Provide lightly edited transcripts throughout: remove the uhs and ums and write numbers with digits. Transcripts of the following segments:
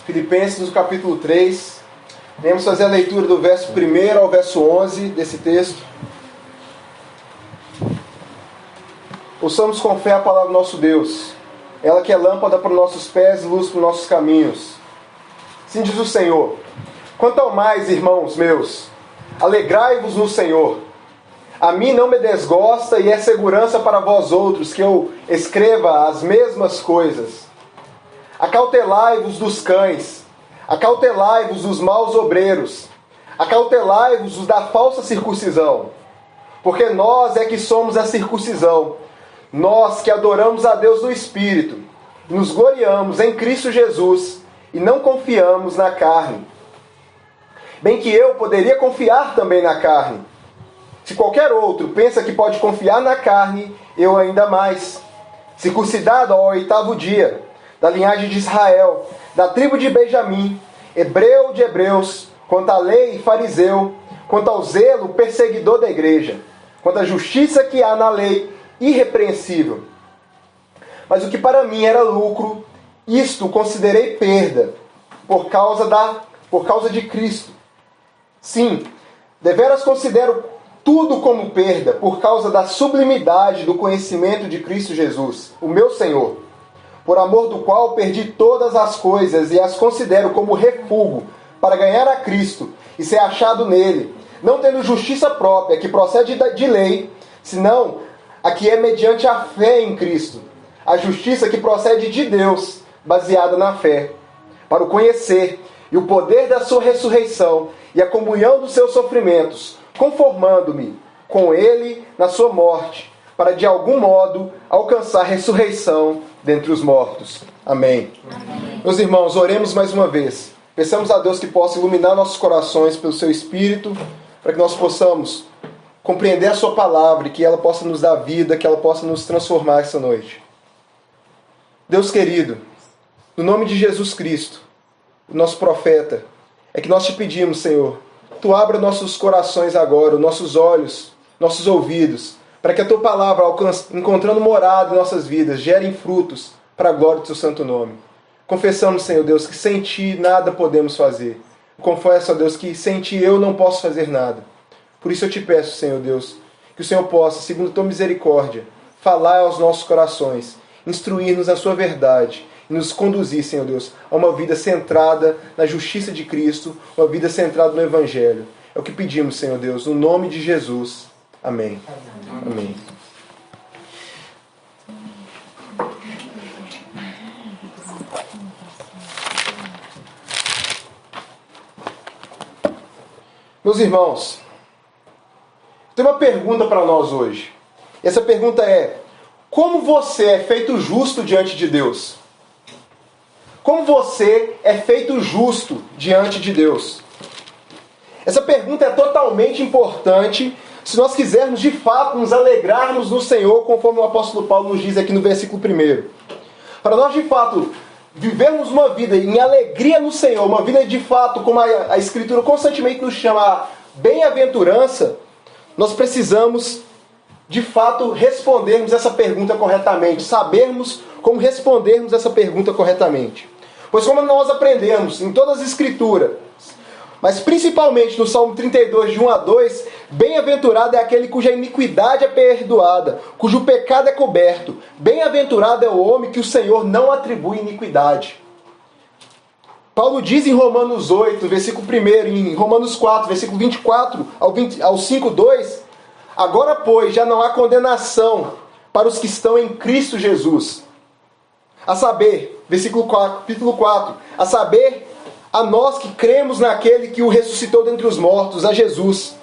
Filipenses, no capítulo 3. Vamos fazer a leitura do verso 1 ao verso 11 desse texto. Ouçamos com fé a palavra do nosso Deus. Ela que é lâmpada para os nossos pés e luz para os nossos caminhos. Assim diz o Senhor: quanto ao mais, irmãos meus, alegrai-vos no Senhor. A mim não me desgosta e é segurança para vós outros que eu escreva as mesmas coisas. Acautelai-vos dos cães, acautelai-vos dos maus obreiros, acautelai-vos dos da falsa circuncisão, porque nós é que somos a circuncisão, nós que adoramos a Deus no Espírito, e nos gloriamos em Cristo Jesus, e não confiamos na carne. Bem que eu poderia confiar também na carne. Se qualquer outro pensa que pode confiar na carne, eu ainda mais. Circuncidado ao 8º dia, da linhagem de Israel, da tribo de Benjamim, hebreu de hebreus, quanto à lei, fariseu, quanto ao zelo, perseguidor da igreja, quanto à justiça que há na lei, irrepreensível. Mas o que para mim era lucro, isto considerei perda, por causa de Cristo. Sim, deveras considero tudo como perda, por causa da sublimidade do conhecimento de Cristo Jesus, o meu Senhor, por amor do qual perdi todas as coisas e as considero como refúgio para ganhar a Cristo e ser achado nele, não tendo justiça própria que procede de lei, senão a que é mediante a fé em Cristo, a justiça que procede de Deus, baseada na fé, para o conhecer e o poder da sua ressurreição e a comunhão dos seus sofrimentos, conformando-me com ele na sua morte, para de algum modo alcançar ressurreição dentre os mortos. Amém. Amém. Meus irmãos, oremos mais uma vez. Peçamos a Deus que possa iluminar nossos corações pelo seu Espírito, para que nós possamos compreender a sua palavra e que ela possa nos dar vida, que ela possa nos transformar essa noite. Deus querido, no nome de Jesus Cristo, o nosso profeta, é que nós te pedimos, Senhor, Tu abra nossos corações agora, nossos olhos, nossos ouvidos, para que a Tua palavra, encontrando morada em nossas vidas, gere frutos para a glória do Teu santo nome. Confessamos, Senhor Deus, que sem Ti nada podemos fazer. Confesso, ó Deus, que sem Ti eu não posso fazer nada. Por isso eu te peço, Senhor Deus, que o Senhor possa, segundo a Tua misericórdia, falar aos nossos corações, instruir-nos na Sua verdade, e nos conduzir, Senhor Deus, a uma vida centrada na justiça de Cristo, uma vida centrada no Evangelho. É o que pedimos, Senhor Deus, no nome de Jesus. Amém. Amém. Meus irmãos, tem uma pergunta para nós hoje. Essa pergunta é: como você é feito justo diante de Deus? Como você é feito justo diante de Deus? Essa pergunta é totalmente importante se nós quisermos de fato nos alegrarmos no Senhor, conforme o apóstolo Paulo nos diz aqui no versículo 1. Para nós de fato vivermos uma vida em alegria no Senhor, uma vida de fato, como a Escritura constantemente nos chama, bem-aventurança, nós precisamos de fato respondermos essa pergunta corretamente, sabermos como respondermos essa pergunta corretamente. Pois como nós aprendemos em todas as Escrituras, mas principalmente no Salmo 32, de 1 a 2, bem-aventurado é aquele cuja iniquidade é perdoada, cujo pecado é coberto. Bem-aventurado é o homem que o Senhor não atribui iniquidade. Paulo diz em Romanos 8, versículo 1, em Romanos 4, versículo 24 ao 5, 2, agora, pois, já não há condenação para os que estão em Cristo Jesus. A saber, capítulo 4, a saber, a nós que cremos naquele que o ressuscitou dentre os mortos, a Jesus,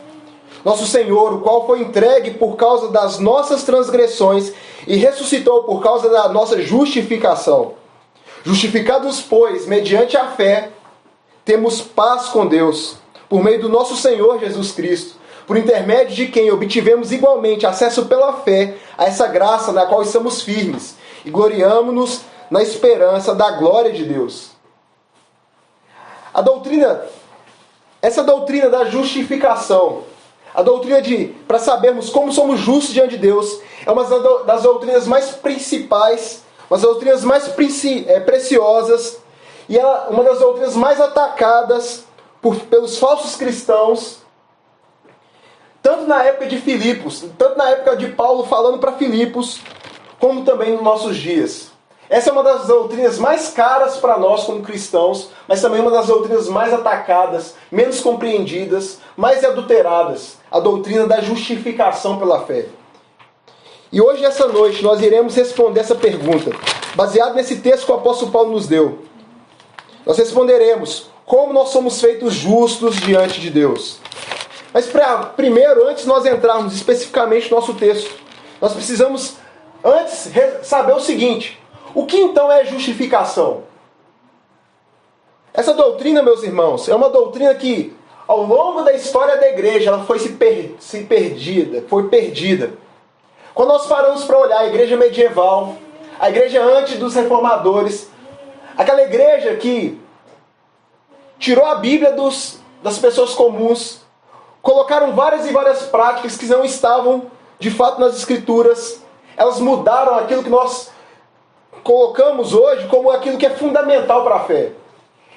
nosso Senhor, o qual foi entregue por causa das nossas transgressões e ressuscitou por causa da nossa justificação. Justificados, pois, mediante a fé, temos paz com Deus, por meio do nosso Senhor Jesus Cristo, por intermédio de quem obtivemos igualmente acesso pela fé a essa graça na qual estamos firmes e gloriamo-nos na esperança da glória de Deus. Essa doutrina da justificação, a doutrina para sabermos como somos justos diante de Deus, é uma das doutrinas mais principais, uma das doutrinas mais preciosas E ela é uma das doutrinas mais atacadas pelos falsos cristãos, tanto na época de Filipos, tanto na época de Paulo falando para Filipos, como também nos nossos dias. Essa é uma das doutrinas mais caras para nós como cristãos, mas também uma das doutrinas mais atacadas, menos compreendidas, mais adulteradas, a doutrina da justificação pela fé. E hoje, essa noite, nós iremos responder essa pergunta, baseado nesse texto que o apóstolo Paulo nos deu. Nós responderemos como nós somos feitos justos diante de Deus. Mas primeiro, antes de nós entrarmos especificamente no nosso texto, nós precisamos antes saber o seguinte: o que então é justificação? Essa doutrina, meus irmãos, é uma doutrina que, ao longo da história da igreja, ela foi perdida. Quando nós paramos para olhar a igreja medieval, a igreja antes dos reformadores, aquela igreja que tirou a Bíblia das pessoas comuns, colocaram várias e várias práticas que não estavam de fato nas Escrituras, elas mudaram aquilo que nós colocamos hoje como aquilo que é fundamental para a fé.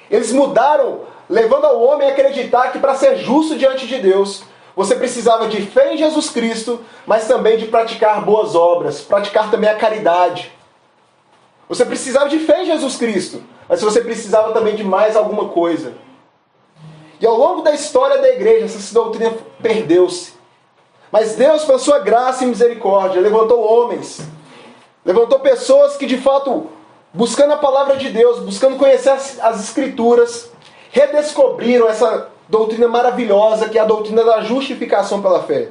Eles mudaram, levando ao homem a acreditar que para ser justo diante de Deus, você precisava de fé em Jesus Cristo, mas também de praticar boas obras, praticar também a caridade. Você precisava de fé em Jesus Cristo, mas você precisava também de mais alguma coisa. E ao longo da história da igreja, essa doutrina perdeu-se. Mas Deus, pela sua graça e misericórdia, levantou homens, levantou pessoas que de fato, buscando a palavra de Deus, buscando conhecer as Escrituras, redescobriram essa doutrina maravilhosa que é a doutrina da justificação pela fé.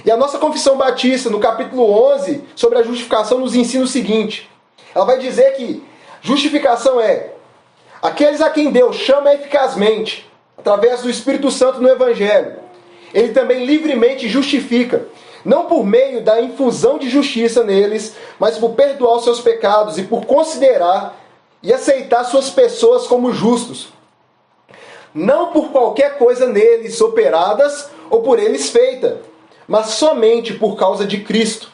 E a nossa Confissão Batista, no capítulo 11, sobre a justificação, nos ensina o seguinte: ela vai dizer que justificação é aqueles a quem Deus chama eficazmente, através do Espírito Santo no Evangelho. Ele também livremente justifica, não por meio da infusão de justiça neles, mas por perdoar os seus pecados e por considerar e aceitar suas pessoas como justos. Não por qualquer coisa neles operadas ou por eles feita, mas somente por causa de Cristo.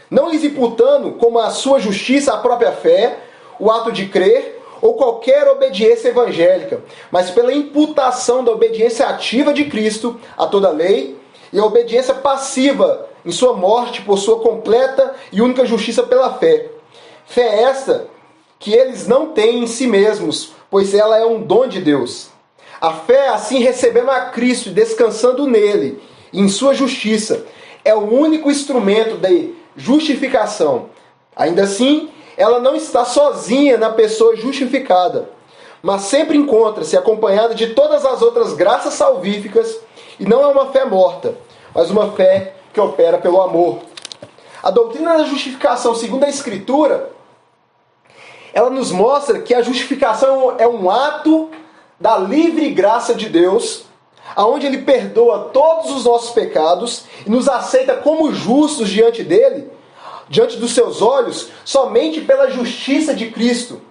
Não lhes imputando como a sua justiça a própria fé, o ato de crer ou qualquer obediência evangélica, mas pela imputação da obediência ativa de Cristo a toda a lei e a obediência passiva em sua morte por sua completa e única justiça pela fé. Fé esta que eles não têm em si mesmos, pois ela é um dom de Deus. A fé, assim recebendo a Cristo e descansando nele e em sua justiça, é o único instrumento da justificação. Ainda assim, ela não está sozinha na pessoa justificada, mas sempre encontra-se acompanhada de todas as outras graças salvíficas, e não é uma fé morta, mas uma fé que opera pelo amor. A doutrina da justificação, segundo a Escritura, ela nos mostra que a justificação é um ato da livre graça de Deus, aonde Ele perdoa todos os nossos pecados e nos aceita como justos diante dEle, diante dos seus olhos, somente pela justiça de Cristo,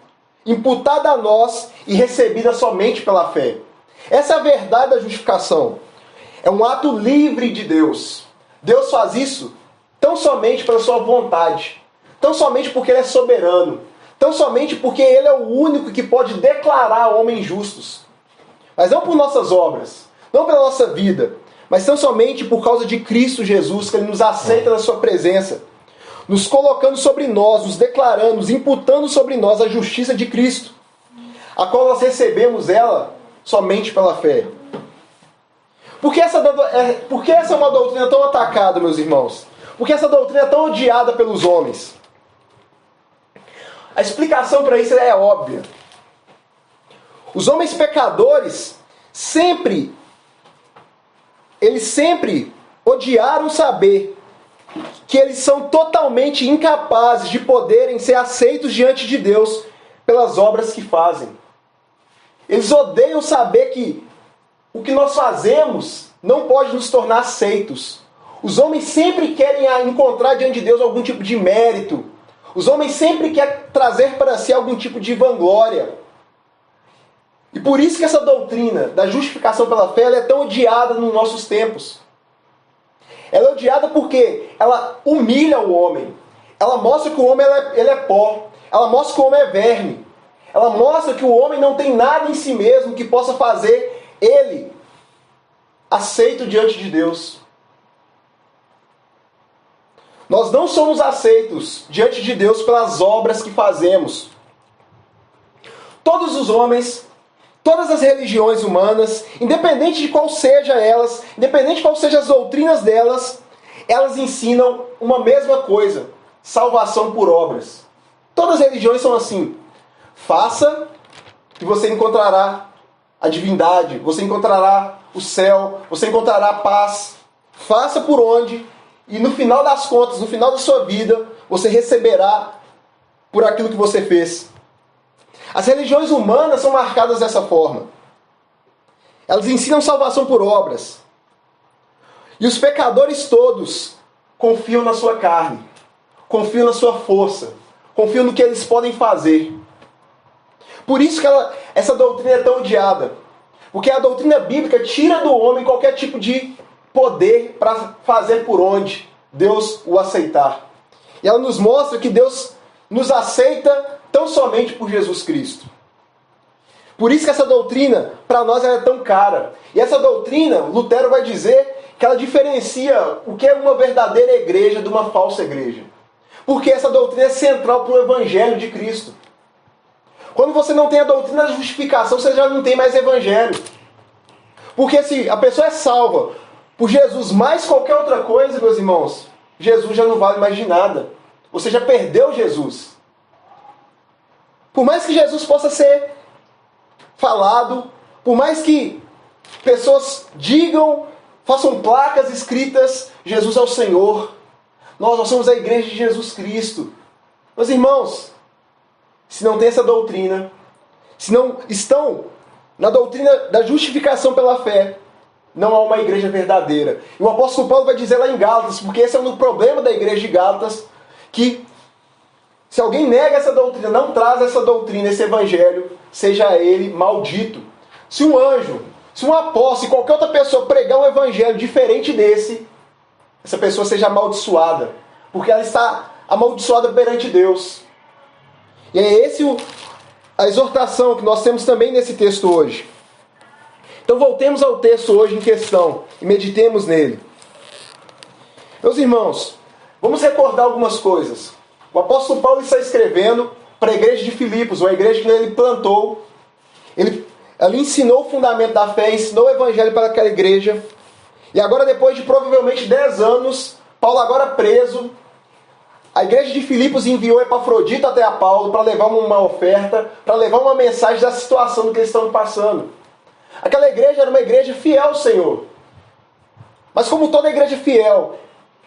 imputada a nós e recebida somente pela fé. Essa é a verdade da justificação. É um ato livre de Deus. Deus faz isso tão somente pela sua vontade, tão somente porque Ele é soberano, tão somente porque Ele é o único que pode declarar homens justos. Mas não por nossas obras, não pela nossa vida, mas tão somente por causa de Cristo Jesus, que Ele nos aceita na sua presença, nos colocando sobre nós, nos declarando, nos imputando sobre nós a justiça de Cristo, a qual nós recebemos ela somente pela fé. Por que essa é uma doutrina tão atacada, meus irmãos? Por que essa doutrina é tão odiada pelos homens? A explicação para isso é óbvia. Os homens pecadores eles sempre odiaram saber que eles são totalmente incapazes de poderem ser aceitos diante de Deus pelas obras que fazem. Eles odeiam saber que o que nós fazemos não pode nos tornar aceitos. Os homens sempre querem encontrar diante de Deus algum tipo de mérito. Os homens sempre querem trazer para si algum tipo de vanglória. E por isso que essa doutrina da justificação pela fé ela é tão odiada nos nossos tempos. Ela é odiada porque ela humilha o homem. Ela mostra que o homem ele é pó. Ela mostra que o homem é verme. Ela mostra que o homem não tem nada em si mesmo que possa fazer ele aceito diante de Deus. Nós não somos aceitos diante de Deus pelas obras que fazemos. Todos os homens, todas as religiões humanas, independente de qual seja elas, independente de qual sejam as doutrinas delas, elas ensinam uma mesma coisa: salvação por obras. Todas as religiões são assim. Faça e você encontrará a divindade, você encontrará o céu, você encontrará a paz. Faça por onde, e no final das contas, no final da sua vida, você receberá por aquilo que você fez. As religiões humanas são marcadas dessa forma. Elas ensinam salvação por obras. E os pecadores todos confiam na sua carne, confiam na sua força, confiam no que eles podem fazer. Por isso que essa doutrina é tão odiada. Porque a doutrina bíblica tira do homem qualquer tipo de poder para fazer por onde Deus o aceitar. E ela nos mostra que Deus nos aceita tão somente por Jesus Cristo. Por isso que essa doutrina, para nós, ela é tão cara. E essa doutrina, Lutero vai dizer que ela diferencia o que é uma verdadeira igreja de uma falsa igreja. Porque essa doutrina é central para o Evangelho de Cristo. Quando você não tem a doutrina da justificação, você já não tem mais Evangelho. Porque se a pessoa é salva por Jesus mais qualquer outra coisa, meus irmãos, Jesus já não vale mais de nada. Você já perdeu Jesus. Por mais que Jesus possa ser falado, por mais que pessoas digam, façam placas escritas, Jesus é o Senhor. Nós somos a igreja de Jesus Cristo. Meus irmãos, se não tem essa doutrina, se não estão na doutrina da justificação pela fé, não há uma igreja verdadeira. E o apóstolo Paulo vai dizer lá em Gálatas, porque esse é um problema da igreja de Gálatas, que se alguém nega essa doutrina, não traz essa doutrina, esse evangelho, seja ele maldito. Se um anjo, se um apóstolo, se qualquer outra pessoa pregar um evangelho diferente desse, essa pessoa seja amaldiçoada, porque ela está amaldiçoada perante Deus. E é esse a exortação que nós temos também nesse texto hoje. Então voltemos ao texto hoje em questão e meditemos nele. Meus irmãos, vamos recordar algumas coisas. O apóstolo Paulo está escrevendo para a igreja de Filipos, uma igreja que ele plantou. Ele ensinou o fundamento da fé, ensinou o evangelho para aquela igreja. E agora, depois de provavelmente 10 anos, Paulo agora preso, a igreja de Filipos enviou Epafrodito até a Paulo para levar uma oferta, para levar uma mensagem da situação do que eles estão passando. Aquela igreja era uma igreja fiel ao Senhor. Mas como toda igreja fiel,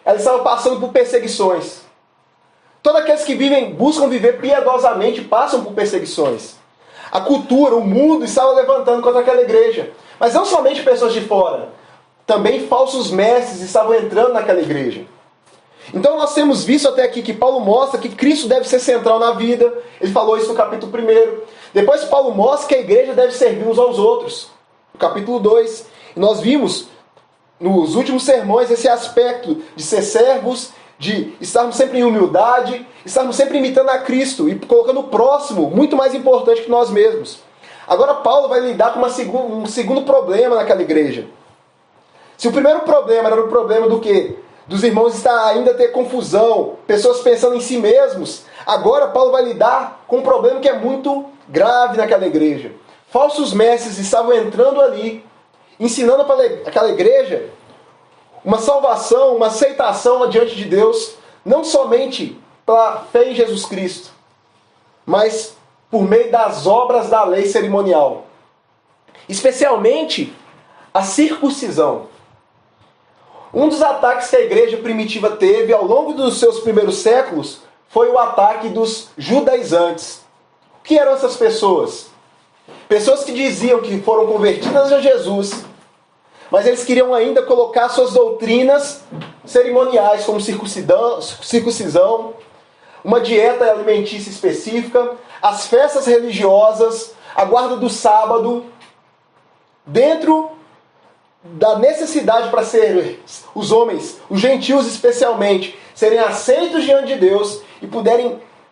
ela estava passando por perseguições. Todos aqueles que buscam viver piedosamente passam por perseguições. A cultura, o mundo estava levantando contra aquela igreja. Mas não somente pessoas de fora. Também falsos mestres estavam entrando naquela igreja. Então nós temos visto até aqui que Paulo mostra que Cristo deve ser central na vida. Ele falou isso no capítulo 1. Depois Paulo mostra que a igreja deve servir uns aos outros. No capítulo 2. E nós vimos nos últimos sermões esse aspecto de ser servos, de estarmos sempre em humildade, estarmos sempre imitando a Cristo e colocando o próximo muito mais importante que nós mesmos. Agora Paulo vai lidar com um segundo problema naquela igreja. Se o primeiro problema era o problema do quê? Dos irmãos ainda ter confusão, pessoas pensando em si mesmos, agora Paulo vai lidar com um problema que é muito grave naquela igreja. Falsos mestres estavam entrando ali, ensinando para aquela igreja uma salvação, uma aceitação diante de Deus, não somente pela fé em Jesus Cristo, mas por meio das obras da lei cerimonial. Especialmente a circuncisão. Um dos ataques que a igreja primitiva teve ao longo dos seus primeiros séculos foi o ataque dos judaizantes. O que eram essas pessoas? Pessoas que diziam que foram convertidas a Jesus, mas eles queriam ainda colocar suas doutrinas cerimoniais, como circuncisão, uma dieta alimentícia específica, as festas religiosas, a guarda do sábado, dentro da necessidade para ser os homens, os gentios especialmente, serem aceitos diante de Deus e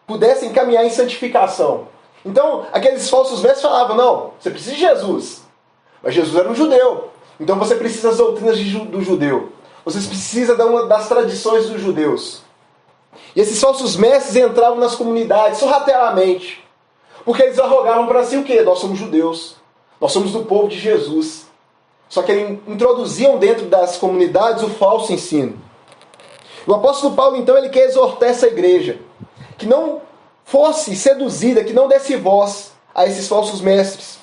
pudessem caminhar em santificação. Então, aqueles falsos mestres falavam, não, você precisa de Jesus. Mas Jesus era um judeu. Então você precisa das doutrinas do judeu. Você precisa das tradições dos judeus. E esses falsos mestres entravam nas comunidades sorrateiramente. Porque eles arrogavam para si o quê? Nós somos judeus. Nós somos do povo de Jesus. Só que eles introduziam dentro das comunidades o falso ensino. O apóstolo Paulo, então, ele quer exortar essa igreja. Que não fosse seduzida, que não desse voz a esses falsos mestres.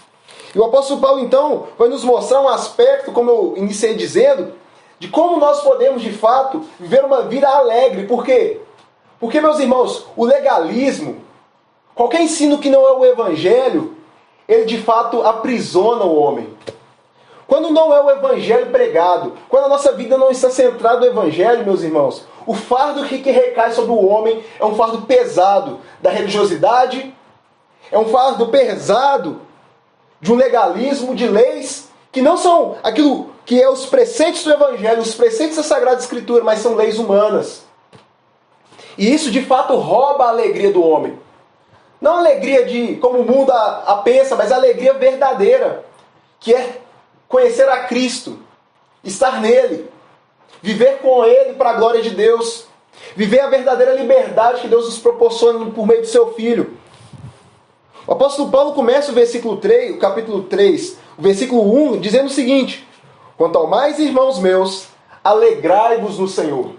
E o apóstolo Paulo, então, vai nos mostrar um aspecto, como eu iniciei dizendo, de como nós podemos, de fato, viver uma vida alegre. Por quê? Porque, meus irmãos, o legalismo, qualquer ensino que não é o evangelho, ele de fato aprisiona o homem. Quando não é o evangelho pregado, quando a nossa vida não está centrada no evangelho, meus irmãos, o fardo que recai sobre o homem é um fardo pesado da religiosidade, é um fardo pesado de um legalismo, de leis, que não são aquilo que é os preceitos do evangelho, os preceitos da Sagrada Escritura, mas são leis humanas. E isso de fato rouba a alegria do homem. Não a alegria de como o mundo a pensa, mas a alegria verdadeira, que é conhecer a Cristo, estar nele, viver com ele para a glória de Deus, viver a verdadeira liberdade que Deus nos proporciona por meio do seu Filho. O apóstolo Paulo começa o capítulo 3, o versículo 1, dizendo o seguinte: quanto ao mais, irmãos meus, alegrai-vos no Senhor.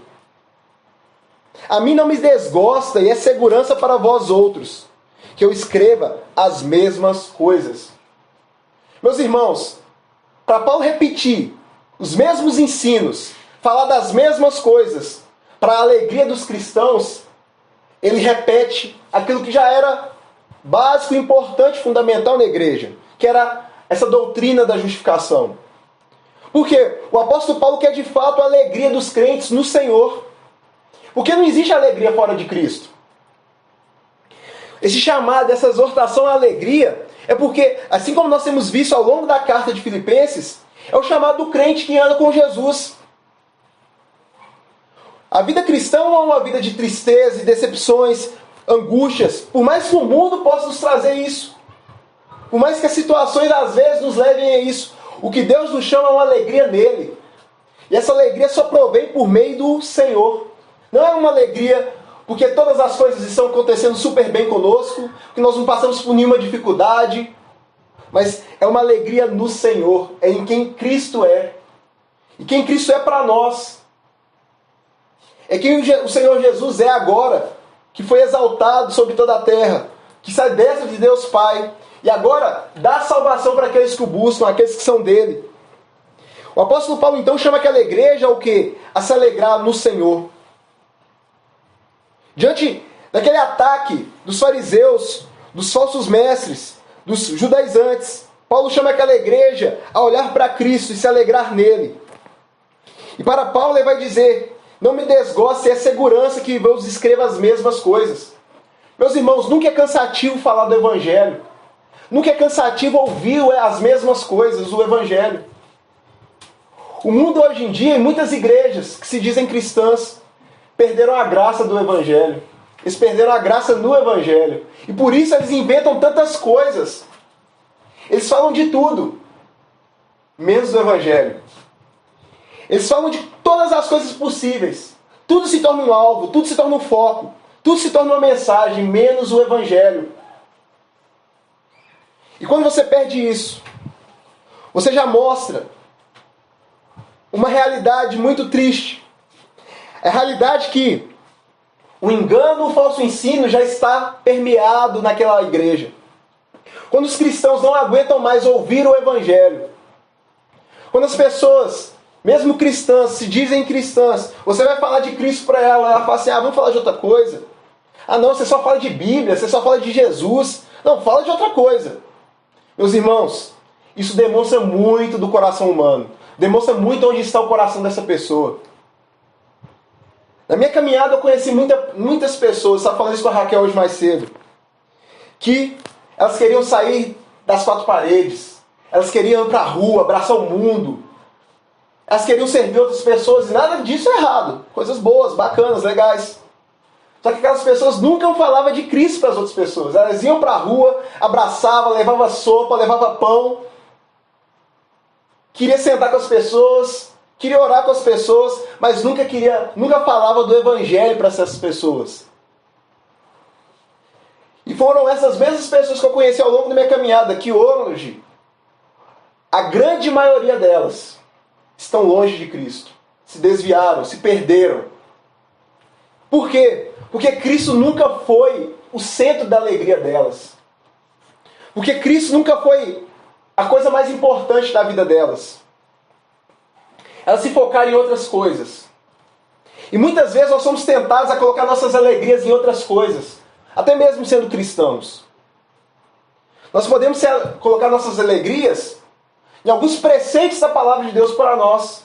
A mim não me desgosta e é segurança para vós outros que eu escreva as mesmas coisas. Meus irmãos, para Paulo repetir os mesmos ensinos, falar das mesmas coisas, para a alegria dos cristãos, ele repete aquilo que já era básico, importante, fundamental na igreja, que era essa doutrina da justificação. Porque o apóstolo Paulo quer de fato a alegria dos crentes no Senhor. Porque não existe alegria fora de Cristo. Esse chamado, essa exortação à alegria, é porque, assim como nós temos visto ao longo da carta de Filipenses, é o chamado do crente que anda com Jesus. A vida cristã não é uma vida de tristeza e decepções, angústias, por mais que o mundo possa nos trazer isso. Por mais que as situações às vezes nos levem a isso, o que Deus nos chama é uma alegria nele. E essa alegria só provém por meio do Senhor. Não é uma alegria porque todas as coisas estão acontecendo super bem conosco, que nós não passamos por nenhuma dificuldade, mas é uma alegria no Senhor, é em quem Cristo é. E quem Cristo é para nós. É quem o Senhor Jesus é agora, que foi exaltado sobre toda a terra, que sai destra de Deus Pai, e agora dá salvação para aqueles que o buscam, aqueles que são dele. O apóstolo Paulo então chama aquela igreja ao quê? A se alegrar no Senhor. Diante daquele ataque dos fariseus, dos falsos mestres, dos judaizantes, Paulo chama aquela igreja a olhar para Cristo e se alegrar nele. E para Paulo ele vai dizer: não me desgoste, é segurança que eu vos escreva as mesmas coisas. Meus irmãos, nunca é cansativo falar do Evangelho. Nunca é cansativo ouvir as mesmas coisas, o Evangelho. O mundo hoje em dia, em muitas igrejas que se dizem cristãs, perderam a graça do Evangelho. Eles perderam a graça no Evangelho. E por isso eles inventam tantas coisas. Eles falam de tudo, menos do Evangelho. Eles falam de todas as coisas possíveis. Tudo se torna um alvo, tudo se torna um foco, tudo se torna uma mensagem, menos o Evangelho. E quando você perde isso, você já mostra uma realidade muito triste. É a realidade que o engano, o falso ensino já está permeado naquela igreja. Quando os cristãos não aguentam mais ouvir o Evangelho. Quando as pessoas, mesmo cristãs, se dizem cristãs, você vai falar de Cristo para ela, ela fala assim: vamos falar de outra coisa. Não, você só fala de Bíblia, você só fala de Jesus. Não, fala de outra coisa. Meus irmãos, isso demonstra muito do coração humano. Demonstra muito onde está o coração dessa pessoa. Na minha caminhada eu conheci muitas pessoas, estava falando isso com a Raquel hoje mais cedo, que elas queriam sair das quatro paredes, elas queriam ir para a rua, abraçar o mundo, elas queriam servir outras pessoas, e nada disso é errado. Coisas boas, bacanas, legais. Só que aquelas pessoas nunca falavam de Cristo para as outras pessoas. Elas iam para a rua, abraçavam, levavam sopa, levavam pão. Queria sentar com as pessoas, queria orar com as pessoas, mas nunca falava do Evangelho para essas pessoas. E foram essas mesmas pessoas que eu conheci ao longo da minha caminhada, que hoje, a grande maioria delas, estão longe de Cristo. Se desviaram, se perderam. Por quê? Porque Cristo nunca foi o centro da alegria delas. Porque Cristo nunca foi a coisa mais importante da vida delas. Elas se focaram em outras coisas. E muitas vezes nós somos tentados a colocar nossas alegrias em outras coisas. Até mesmo sendo cristãos. Nós podemos colocar nossas alegrias em alguns preceitos da palavra de Deus para nós.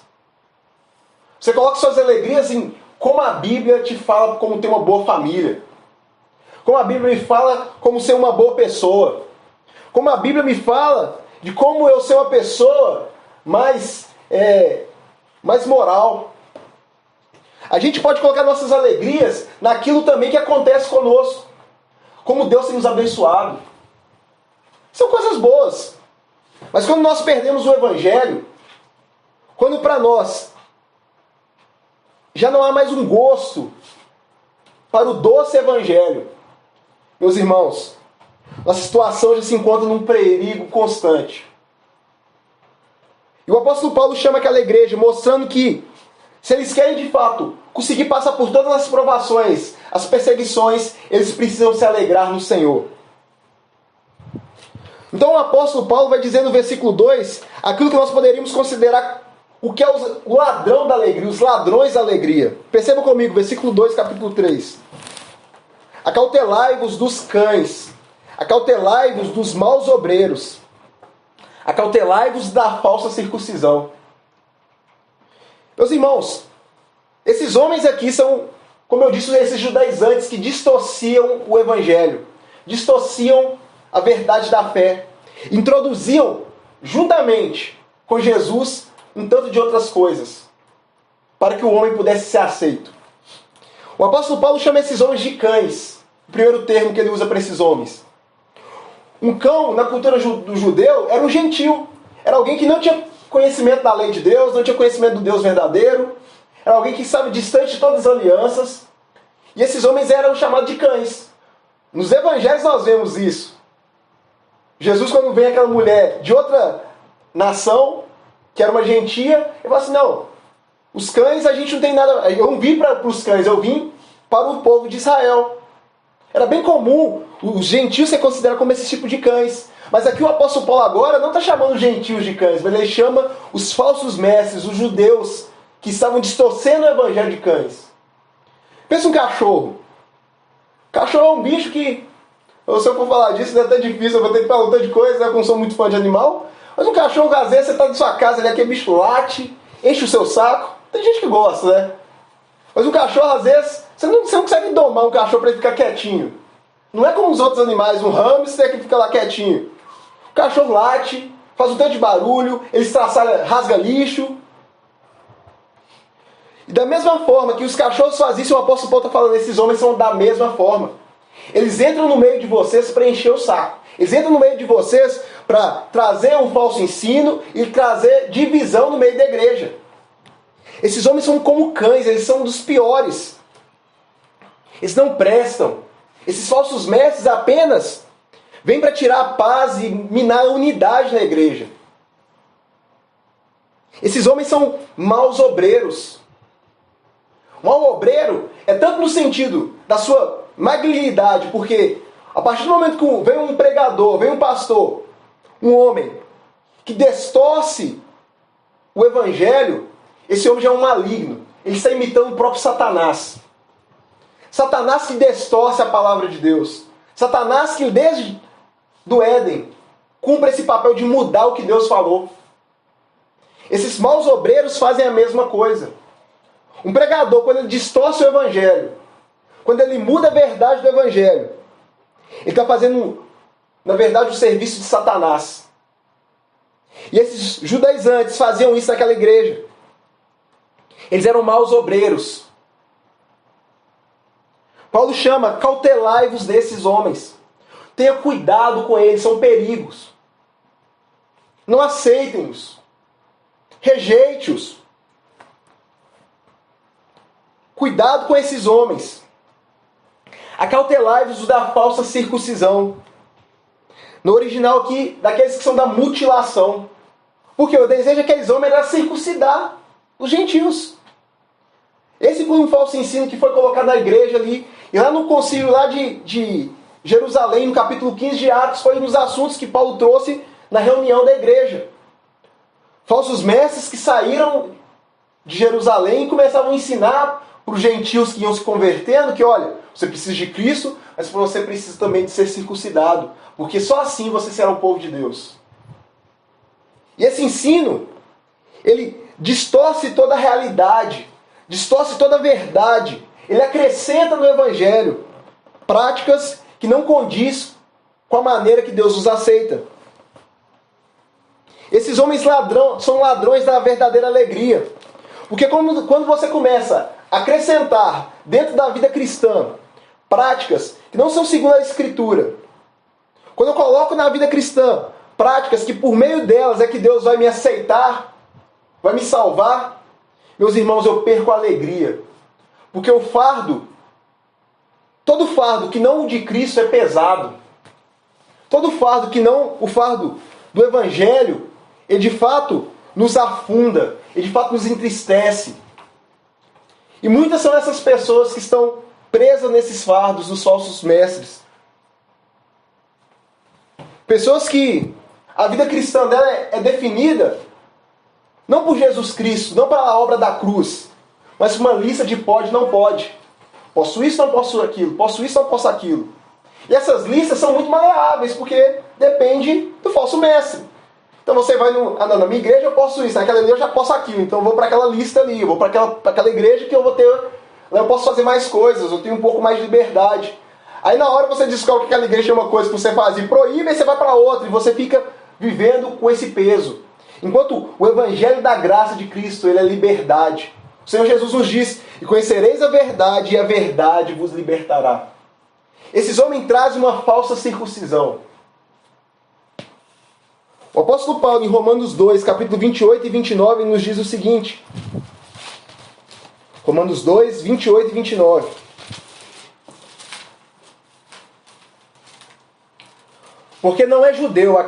Você coloca suas alegrias em como a Bíblia te fala como ter uma boa família. Como a Bíblia me fala como ser uma boa pessoa. Como a Bíblia me fala de como eu ser uma pessoa mais moral. A gente pode colocar nossas alegrias naquilo também que acontece conosco. Como Deus tem nos abençoado. São coisas boas. Mas quando nós perdemos o Evangelho, quando para nós já não há mais um gosto para o doce Evangelho, meus irmãos, nossa situação já se encontra num perigo constante. E o apóstolo Paulo chama aquela igreja, mostrando que, se eles querem de fato conseguir passar por todas as provações, as perseguições, eles precisam se alegrar no Senhor. Então o apóstolo Paulo vai dizer no versículo 2, aquilo que nós poderíamos considerar o que é o ladrão da alegria, os ladrões da alegria. Perceba comigo, versículo 2, capítulo 3. Acautelai-vos dos cães, acautelai-vos dos maus obreiros, acautelai-vos da falsa circuncisão. Meus irmãos, esses homens aqui são, como eu disse, esses judaizantes que distorciam o Evangelho, distorciam a verdade da fé, introduziam juntamente com Jesus um tanto de outras coisas, para que o homem pudesse ser aceito. O apóstolo Paulo chama esses homens de cães, o primeiro termo que ele usa para esses homens. Um cão, na cultura do judeu, era um gentil, era alguém que não tinha conhecimento da lei de Deus, não tinha conhecimento do Deus verdadeiro, era alguém que estava distante de todas as alianças, e esses homens eram chamados de cães. Nos evangelhos nós vemos isso. Jesus, quando vem aquela mulher de outra nação, que era uma gentia, ele fala assim, não, os cães a gente não tem nada, eu não vim para os cães, eu vim para o povo de Israel. Era bem comum os gentios ser considerados como esse tipo de cães. Mas aqui o apóstolo Paulo agora não está chamando os gentios de cães, mas ele chama os falsos mestres, os judeus, que estavam distorcendo o evangelho de cães. Pensa um cachorro. Cachorro é um bicho que, se eu for falar disso, é até difícil, eu vou ter que falar um tanto de coisa, né, porque eu não sou muito fã de animal. Mas um cachorro, às vezes, você está na sua casa, aquele bicho late, enche o seu saco. Tem gente que gosta, né? Mas um cachorro, às vezes, você não consegue domar um cachorro para ele ficar quietinho. Não é como os outros animais, um hamster que fica lá quietinho. O cachorro late, faz um tanto de barulho, ele estraçalha, rasga lixo. E da mesma forma que os cachorros fazem isso, o apóstolo Paulo está falando, esses homens são da mesma forma. Eles entram no meio de vocês para encher o saco. Eles entram no meio de vocês para trazer um falso ensino e trazer divisão no meio da igreja. Esses homens são como cães, eles são dos piores. Eles não prestam. Esses falsos mestres apenas vêm para tirar a paz e minar a unidade na igreja. Esses homens são maus obreiros. Mau obreiro é tanto no sentido da sua malignidade, porque a partir do momento que vem um pregador, vem um pastor, um homem que distorce o evangelho, esse homem já é um maligno. Ele está imitando o próprio Satanás. Satanás que distorce a palavra de Deus. Satanás que desde do Éden cumpre esse papel de mudar o que Deus falou. Esses maus obreiros fazem a mesma coisa. Um pregador, quando ele distorce o evangelho, quando ele muda a verdade do evangelho, ele está fazendo, na verdade, o serviço de Satanás. E esses judaizantes faziam isso naquela igreja. Eles eram maus obreiros. Paulo chama, cautelai-vos desses homens. Tenha cuidado com eles, são perigos. Não aceitem-os. Rejeite-os. Cuidado com esses homens. Acautelai-vos da falsa circuncisão. No original aqui, daqueles que são da mutilação. Porque o desejo daqueles homens era circuncidar os gentios. Esse foi um falso ensino que foi colocado na igreja ali. E lá no concílio lá de Jerusalém, no capítulo 15 de Atos, foi um dos assuntos que Paulo trouxe na reunião da igreja. Falsos mestres que saíram de Jerusalém e começavam a ensinar para os gentios que iam se convertendo que, olha, você precisa de Cristo, mas você precisa também de ser circuncidado. Porque só assim você será o povo de Deus. E esse ensino, ele distorce toda a realidade, distorce toda a verdade. Ele acrescenta no Evangelho práticas que não condiz com a maneira que Deus os aceita. Esses homens são ladrões da verdadeira alegria. Porque quando você começa a acrescentar dentro da vida cristã práticas que não são segundo a Escritura, quando eu coloco na vida cristã práticas que por meio delas é que Deus vai me aceitar, vai me salvar, meus irmãos, eu perco a alegria. Porque o fardo, todo fardo que não o de Cristo é pesado. Todo fardo que não o fardo do Evangelho, ele de fato nos afunda, ele de fato nos entristece. E muitas são essas pessoas que estão presas nesses fardos dos falsos mestres. Pessoas que a vida cristã dela é definida não por Jesus Cristo, não pela obra da cruz, mas uma lista de pode e não pode. Posso isso, não posso aquilo. Posso isso, não posso aquilo. E essas listas são muito maleáveis, porque depende do falso mestre. Então você vai na minha igreja eu posso isso, naquela ali eu já posso aquilo. Então eu vou para aquela lista ali, eu vou para aquela igreja que eu posso fazer mais coisas, eu tenho um pouco mais de liberdade. Aí na hora você descobre que aquela igreja é uma coisa que você faz e proíbe, aí você vai para outra e você fica vivendo com esse peso. Enquanto o Evangelho da graça de Cristo, ele é liberdade. O Senhor Jesus nos diz, e conhecereis a verdade, e a verdade vos libertará. Esses homens trazem uma falsa circuncisão. O apóstolo Paulo, em Romanos 2, capítulo 28 e 29, nos diz o seguinte. Romanos 2, 28 e 29. Porque não é judeu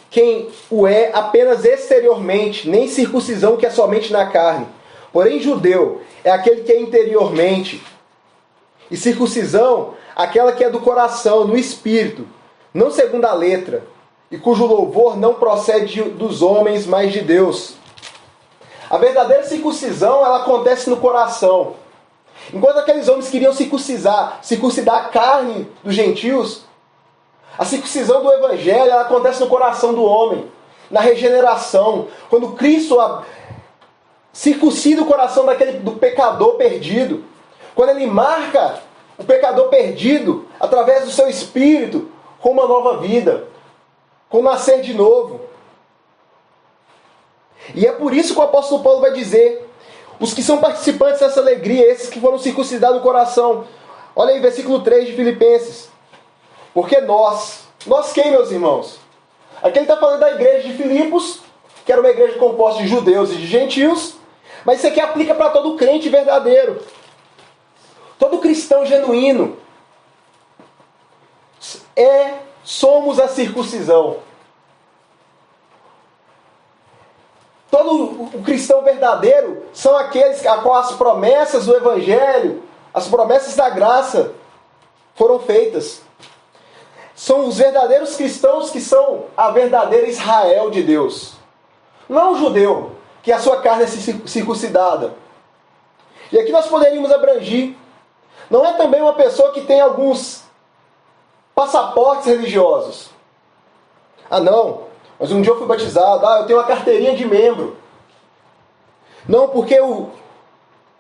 quem o é apenas exteriormente, nem circuncisão que é somente na carne. Porém, judeu é aquele que é interiormente. E circuncisão, aquela que é do coração, no espírito, não segundo a letra, e cujo louvor não procede dos homens, mas de Deus. A verdadeira circuncisão, ela acontece no coração. Enquanto aqueles homens queriam circuncidar a carne dos gentios, a circuncisão do Evangelho, ela acontece no coração do homem, na regeneração. Quando Cristo circuncida o coração do pecador perdido, quando ele marca o pecador perdido através do seu espírito com uma nova vida, com o nascer de novo. E é por isso que o apóstolo Paulo vai dizer, os que são participantes dessa alegria, esses que foram circuncidados no coração. Olha aí, versículo 3 de Filipenses. Porque nós quem, meus irmãos? Aqui ele está falando da igreja de Filipos, que era uma igreja composta de judeus e de gentios, mas isso aqui aplica para todo crente verdadeiro. Todo cristão genuíno. Somos a circuncisão. Todo o cristão verdadeiro são aqueles a qual as promessas do Evangelho, as promessas da graça foram feitas. São os verdadeiros cristãos que são a verdadeira Israel de Deus. Não o judeu, que a sua carne é circuncidada. E aqui nós poderíamos abranger. Não é também uma pessoa que tem alguns passaportes religiosos. Ah não, mas um dia eu fui batizado. Ah, eu tenho uma carteirinha de membro. Não, porque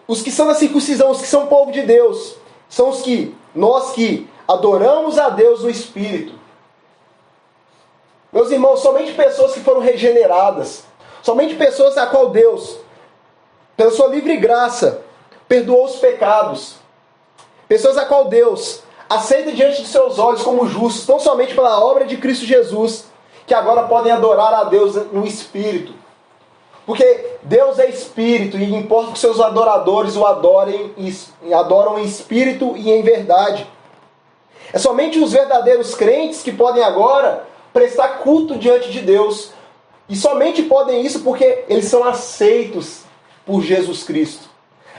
os que são da circuncisão, os que são povo de Deus, são nós que adoramos a Deus no Espírito. Meus irmãos, somente pessoas que foram regeneradas, somente pessoas a qual Deus, pela sua livre graça, perdoou os pecados. Pessoas a qual Deus aceita diante de seus olhos como justos, não somente pela obra de Cristo Jesus, que agora podem adorar a Deus no Espírito. Porque Deus é Espírito e importa que seus adoradores o adoram em Espírito e em verdade. É somente os verdadeiros crentes que podem agora prestar culto diante de Deus. E somente podem isso porque eles são aceitos por Jesus Cristo.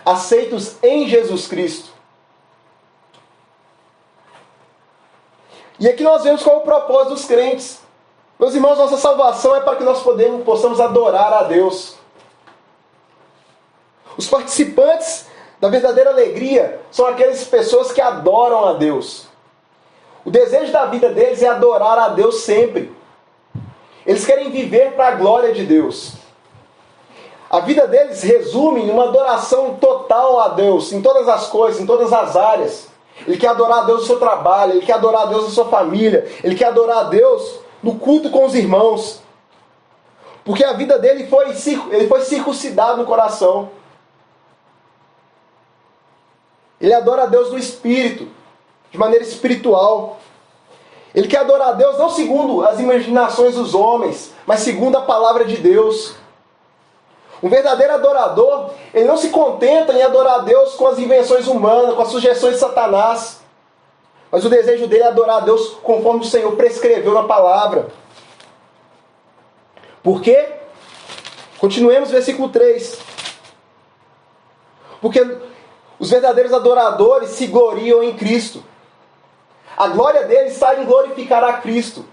Aceitos em Jesus Cristo. E aqui nós vemos qual é o propósito dos crentes. Meus irmãos, nossa salvação é para que nós possamos adorar a Deus. Os participantes da verdadeira alegria são aquelas pessoas que adoram a Deus. O desejo da vida deles é adorar a Deus sempre. Eles querem viver para a glória de Deus. A vida deles resume em uma adoração total a Deus, em todas as coisas, em todas as áreas. Ele quer adorar a Deus no seu trabalho, ele quer adorar a Deus na sua família, ele quer adorar a Deus no culto com os irmãos. Porque a vida dele ele foi circuncidado no coração. Ele adora a Deus no Espírito, de maneira espiritual. Ele quer adorar a Deus não segundo as imaginações dos homens, mas segundo a palavra de Deus. Um verdadeiro adorador, ele não se contenta em adorar a Deus com as invenções humanas, com as sugestões de Satanás. Mas o desejo dele é adorar a Deus conforme o Senhor prescreveu na palavra. Por quê? Continuemos versículo 3. Porque os verdadeiros adoradores se gloriam em Cristo. A glória deles está em glorificar a Cristo.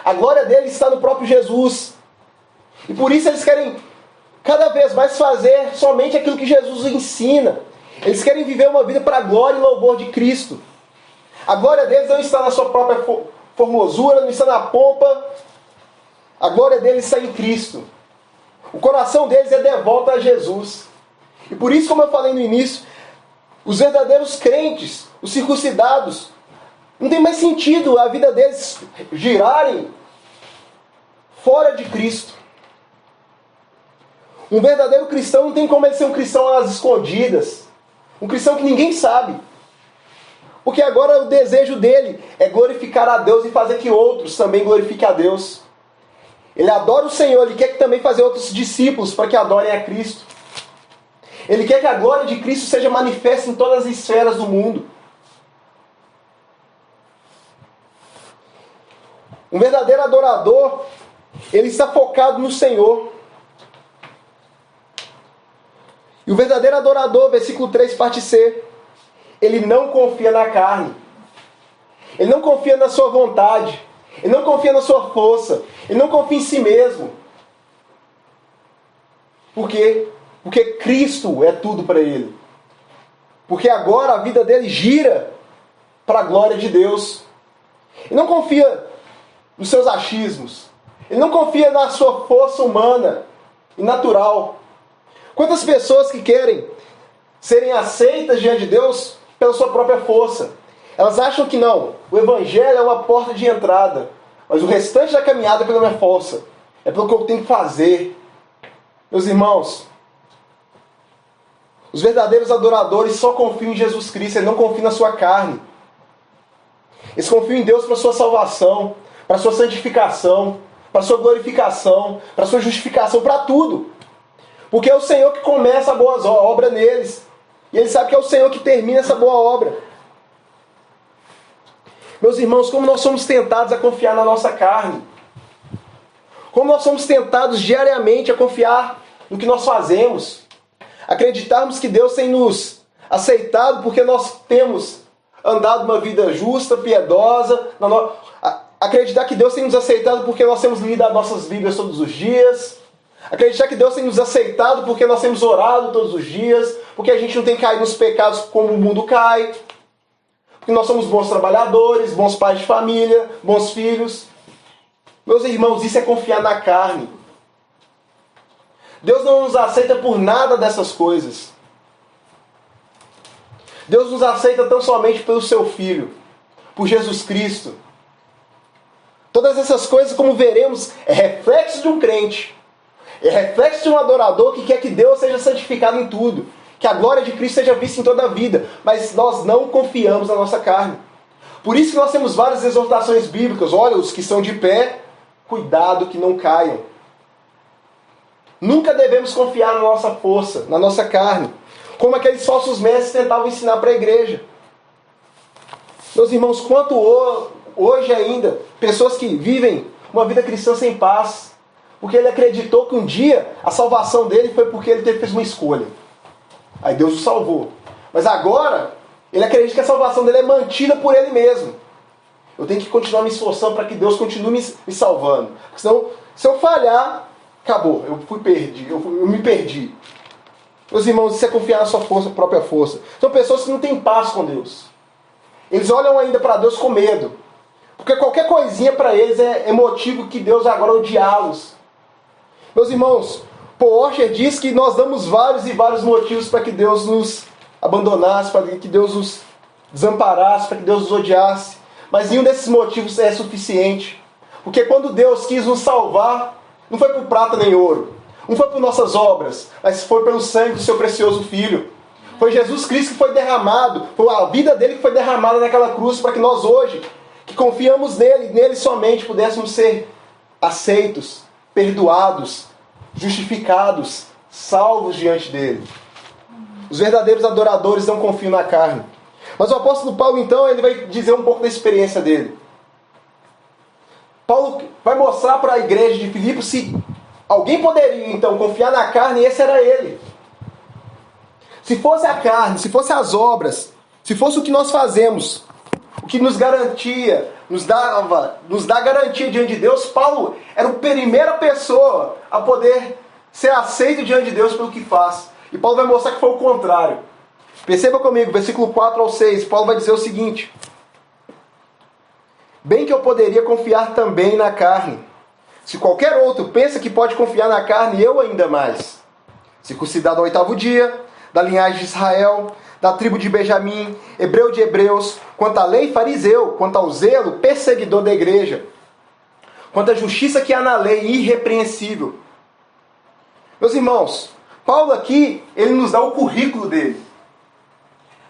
A glória deles está no próprio Jesus. E por isso eles querem cada vez mais fazer somente aquilo que Jesus ensina. Eles querem viver uma vida para a glória e louvor de Cristo. A glória deles não está na sua própria formosura, não está na pompa. A glória deles está em Cristo. O coração deles é devoto a Jesus. E por isso, como eu falei no início, os verdadeiros crentes, os circuncidados, não tem mais sentido a vida deles girarem fora de Cristo. Um verdadeiro cristão não tem como ele ser um cristão às escondidas. Um cristão que ninguém sabe. Porque agora o desejo dele é glorificar a Deus e fazer que outros também glorifiquem a Deus. Ele adora o Senhor, ele quer também fazer outros discípulos para que adorem a Cristo. Ele quer que a glória de Cristo seja manifesta em todas as esferas do mundo. Um verdadeiro adorador, ele está focado no Senhor. E o verdadeiro adorador, versículo 3, parte C, ele não confia na carne. Ele não confia na sua vontade. Ele não confia na sua força. Ele não confia em si mesmo. Por quê? Porque Cristo é tudo para ele. Porque agora a vida dele gira para a glória de Deus. Ele não confia nos seus achismos. Ele não confia na sua força humana e natural. Quantas pessoas que querem serem aceitas diante de Deus pela sua própria força? Elas acham que não. O Evangelho é uma porta de entrada. Mas o restante da caminhada é pela minha força. É pelo que eu tenho que fazer. Meus irmãos, os verdadeiros adoradores só confiam em Jesus Cristo. Eles não confiam na sua carne. Eles confiam em Deus para a sua salvação, para a sua santificação, para a sua glorificação, para a sua justificação, para tudo. Porque é o Senhor que começa a boa obra neles. E ele sabe que é o Senhor que termina essa boa obra. Meus irmãos, como nós somos tentados a confiar na nossa carne. Como nós somos tentados diariamente a confiar no que nós fazemos. Acreditarmos que Deus tem nos aceitado porque nós temos andado uma vida justa, piedosa. Acreditar que Deus tem nos aceitado porque nós temos lido as nossas Bíblias todos os dias. Acreditar que Deus tem nos aceitado porque nós temos orado todos os dias, porque a gente não tem caído nos pecados como o mundo cai, porque nós somos bons trabalhadores, bons pais de família, bons filhos. Meus irmãos, isso é confiar na carne. Deus não nos aceita por nada dessas coisas. Deus nos aceita tão somente pelo seu Filho, por Jesus Cristo. Todas essas coisas, como veremos, é reflexo de um crente. É reflexo de um adorador que quer que Deus seja santificado em tudo. que a glória de Cristo seja vista em toda a vida, mas nós não confiamos na nossa carne. Por isso que nós temos várias exortações bíblicas. Olha, os que são de pé, cuidado que não caiam. Nunca devemos confiar na nossa força, na nossa carne, como aqueles falsos mestres tentavam ensinar para a igreja. Meus irmãos, quanto hoje ainda, pessoas que vivem uma vida cristã sem paz, porque ele acreditou que um dia a salvação dele foi porque ele fez uma escolha. Aí Deus o salvou. Mas agora, ele acredita que a salvação dele é mantida por ele mesmo. Eu tenho que continuar me esforçando para que Deus continue me salvando. Porque senão, se eu falhar, acabou. Eu me perdi. Meus irmãos, isso é confiar na sua própria força. São pessoas que não têm paz com Deus. Eles olham ainda para Deus com medo. Porque qualquer coisinha para eles é motivo que Deus agora odiá-los. Meus irmãos, Paul Washer diz que nós damos vários e vários motivos para que Deus nos abandonasse, para que Deus nos desamparasse, para que Deus nos odiasse. Mas nenhum desses motivos é suficiente. Porque quando Deus quis nos salvar, não foi por prata nem ouro, não foi por nossas obras, mas foi pelo sangue do seu precioso Filho. Foi Jesus Cristo que foi derramado, foi a vida dele que foi derramada naquela cruz para que nós hoje, que confiamos nele somente, pudéssemos ser aceitos, perdoados, justificados, salvos diante dele. Os verdadeiros adoradores não confiam na carne. Mas o apóstolo Paulo, então, ele vai dizer um pouco da experiência dele. Paulo vai mostrar para a igreja de Filipos se alguém poderia, então, confiar na carne, e esse era ele. Se fosse a carne, se fosse as obras, se fosse o que nós fazemos, o que nos garantia, nos dá garantia diante de Deus, Paulo era a primeira pessoa a poder ser aceito diante de Deus pelo que faz. E Paulo vai mostrar que foi o contrário. Perceba comigo, versículo 4 ao 6, Paulo vai dizer o seguinte: bem que eu poderia confiar também na carne. Se qualquer outro pensa que pode confiar na carne, eu ainda mais. Circuncidado ao 8º dia, da linhagem de Israel, da tribo de Benjamim, hebreu de hebreus, quanto à lei, fariseu, quanto ao zelo, perseguidor da igreja, quanto à justiça que há na lei, irrepreensível. Meus irmãos, Paulo aqui, ele nos dá o currículo dele.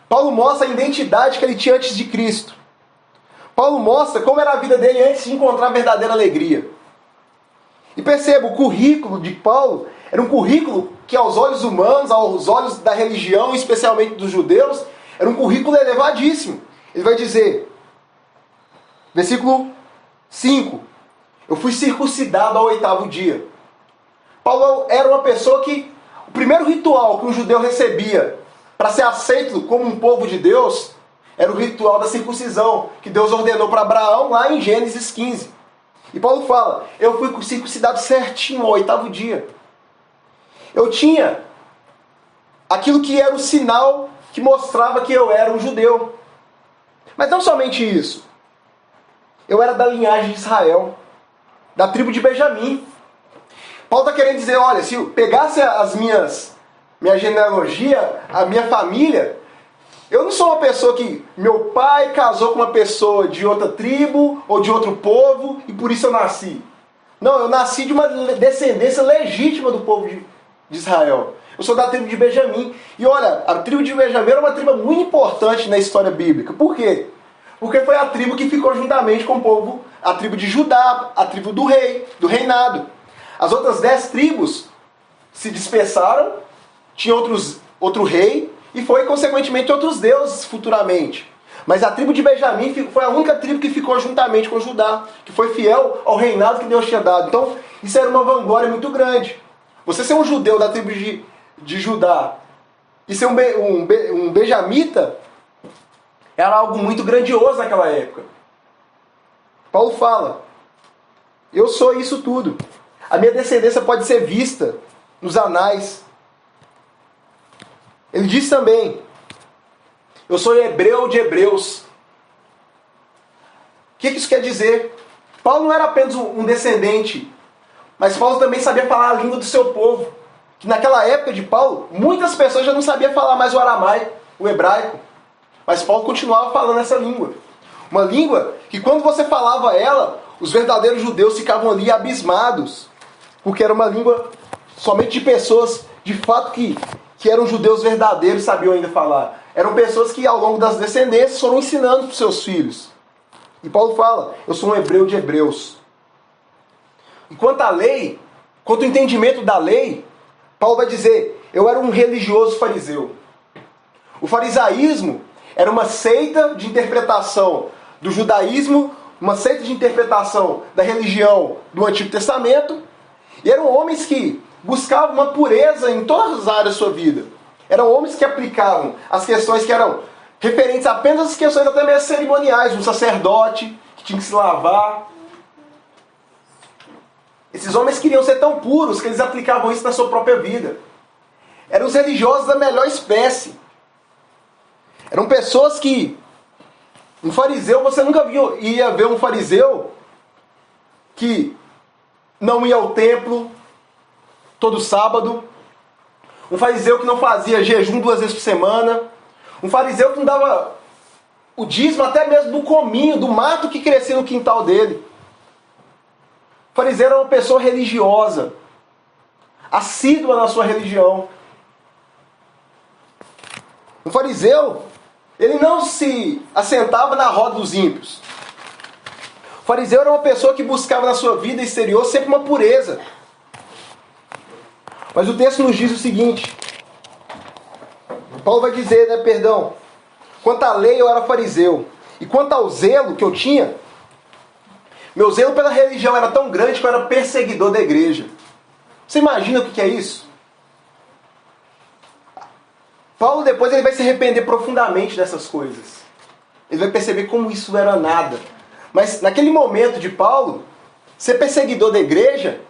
Paulo mostra a identidade que ele tinha antes de Cristo. Paulo mostra como era a vida dele antes de encontrar a verdadeira alegria. E perceba, o currículo de Paulo era um currículo que aos olhos humanos, aos olhos da religião, especialmente dos judeus, era um currículo elevadíssimo. Ele vai dizer, versículo 5, eu fui circuncidado ao 8º dia. Paulo era uma pessoa que, o primeiro ritual que um judeu recebia para ser aceito como um povo de Deus, era o ritual da circuncisão, que Deus ordenou para Abraão lá em Gênesis 15. E Paulo fala, eu fui circuncidado certinho ao 8º dia. Eu tinha aquilo que era o sinal que mostrava que eu era um judeu. Mas não somente isso. Eu era da linhagem de Israel, da tribo de Benjamim. Paulo está querendo dizer, olha, se eu pegasse minha genealogia, a minha família, eu não sou uma pessoa que meu pai casou com uma pessoa de outra tribo ou de outro povo e por isso eu nasci. Não, eu nasci de uma descendência legítima do povo de Israel. Eu sou da tribo de Benjamim. E olha, a tribo de Benjamim era uma tribo muito importante na história bíblica. Por quê? Porque foi a tribo que ficou juntamente com o povo, a tribo de Judá, a tribo do rei, do reinado. As outras 10 tribos se dispersaram, tinha outro rei, e foi, consequentemente, outros deuses futuramente. Mas a tribo de Benjamim foi a única tribo que ficou juntamente com Judá, que foi fiel ao reinado que Deus tinha dado. Então, isso era uma vanglória muito grande. Você ser um judeu da tribo de Judá e ser um benjamita era algo muito grandioso naquela época. Paulo fala, eu sou isso tudo. A minha descendência pode ser vista nos anais. Ele diz também, eu sou hebreu de hebreus. O que isso quer dizer? Paulo não era apenas um descendente, mas Paulo também sabia falar a língua do seu povo. Que naquela época de Paulo, muitas pessoas já não sabiam falar mais o aramaico, o hebraico. Mas Paulo continuava falando essa língua. Uma língua que quando você falava ela, os verdadeiros judeus ficavam ali abismados. Porque era uma língua somente de pessoas, de fato, que que eram judeus verdadeiros sabiam ainda falar. Eram pessoas que ao longo das descendências foram ensinando para os seus filhos. E Paulo fala, eu sou um hebreu de hebreus. E quanto à lei, quanto ao entendimento da lei, Paulo vai dizer, eu era um religioso fariseu. O farisaísmo era uma seita de interpretação do judaísmo, uma seita de interpretação da religião do Antigo Testamento, e eram homens que buscavam uma pureza em todas as áreas da sua vida. Eram homens que aplicavam as questões que eram referentes apenas às questões até mesmo cerimoniais, um sacerdote que tinha que se lavar. Esses homens queriam ser tão puros que eles aplicavam isso na sua própria vida. Eram os religiosos da melhor espécie. Eram pessoas que... Um fariseu, você nunca ia ver um fariseu que não ia ao templo todo sábado. Um fariseu que não fazia jejum 2 vezes por semana. Um fariseu que não dava o dízimo até mesmo do cominho, do mato que crescia no quintal dele. O fariseu era uma pessoa religiosa, assídua na sua religião. Um fariseu, ele não se assentava na roda dos ímpios. O fariseu era uma pessoa que buscava na sua vida exterior sempre uma pureza. Mas o texto nos diz o seguinte, Paulo vai dizer, quanto à lei eu era fariseu, e quanto ao zelo que eu tinha, meu zelo pela religião era tão grande que eu era perseguidor da igreja. Você imagina o que é isso? Paulo depois ele vai se arrepender profundamente dessas coisas. Ele vai perceber como isso era nada. Mas naquele momento de Paulo, ser perseguidor da igreja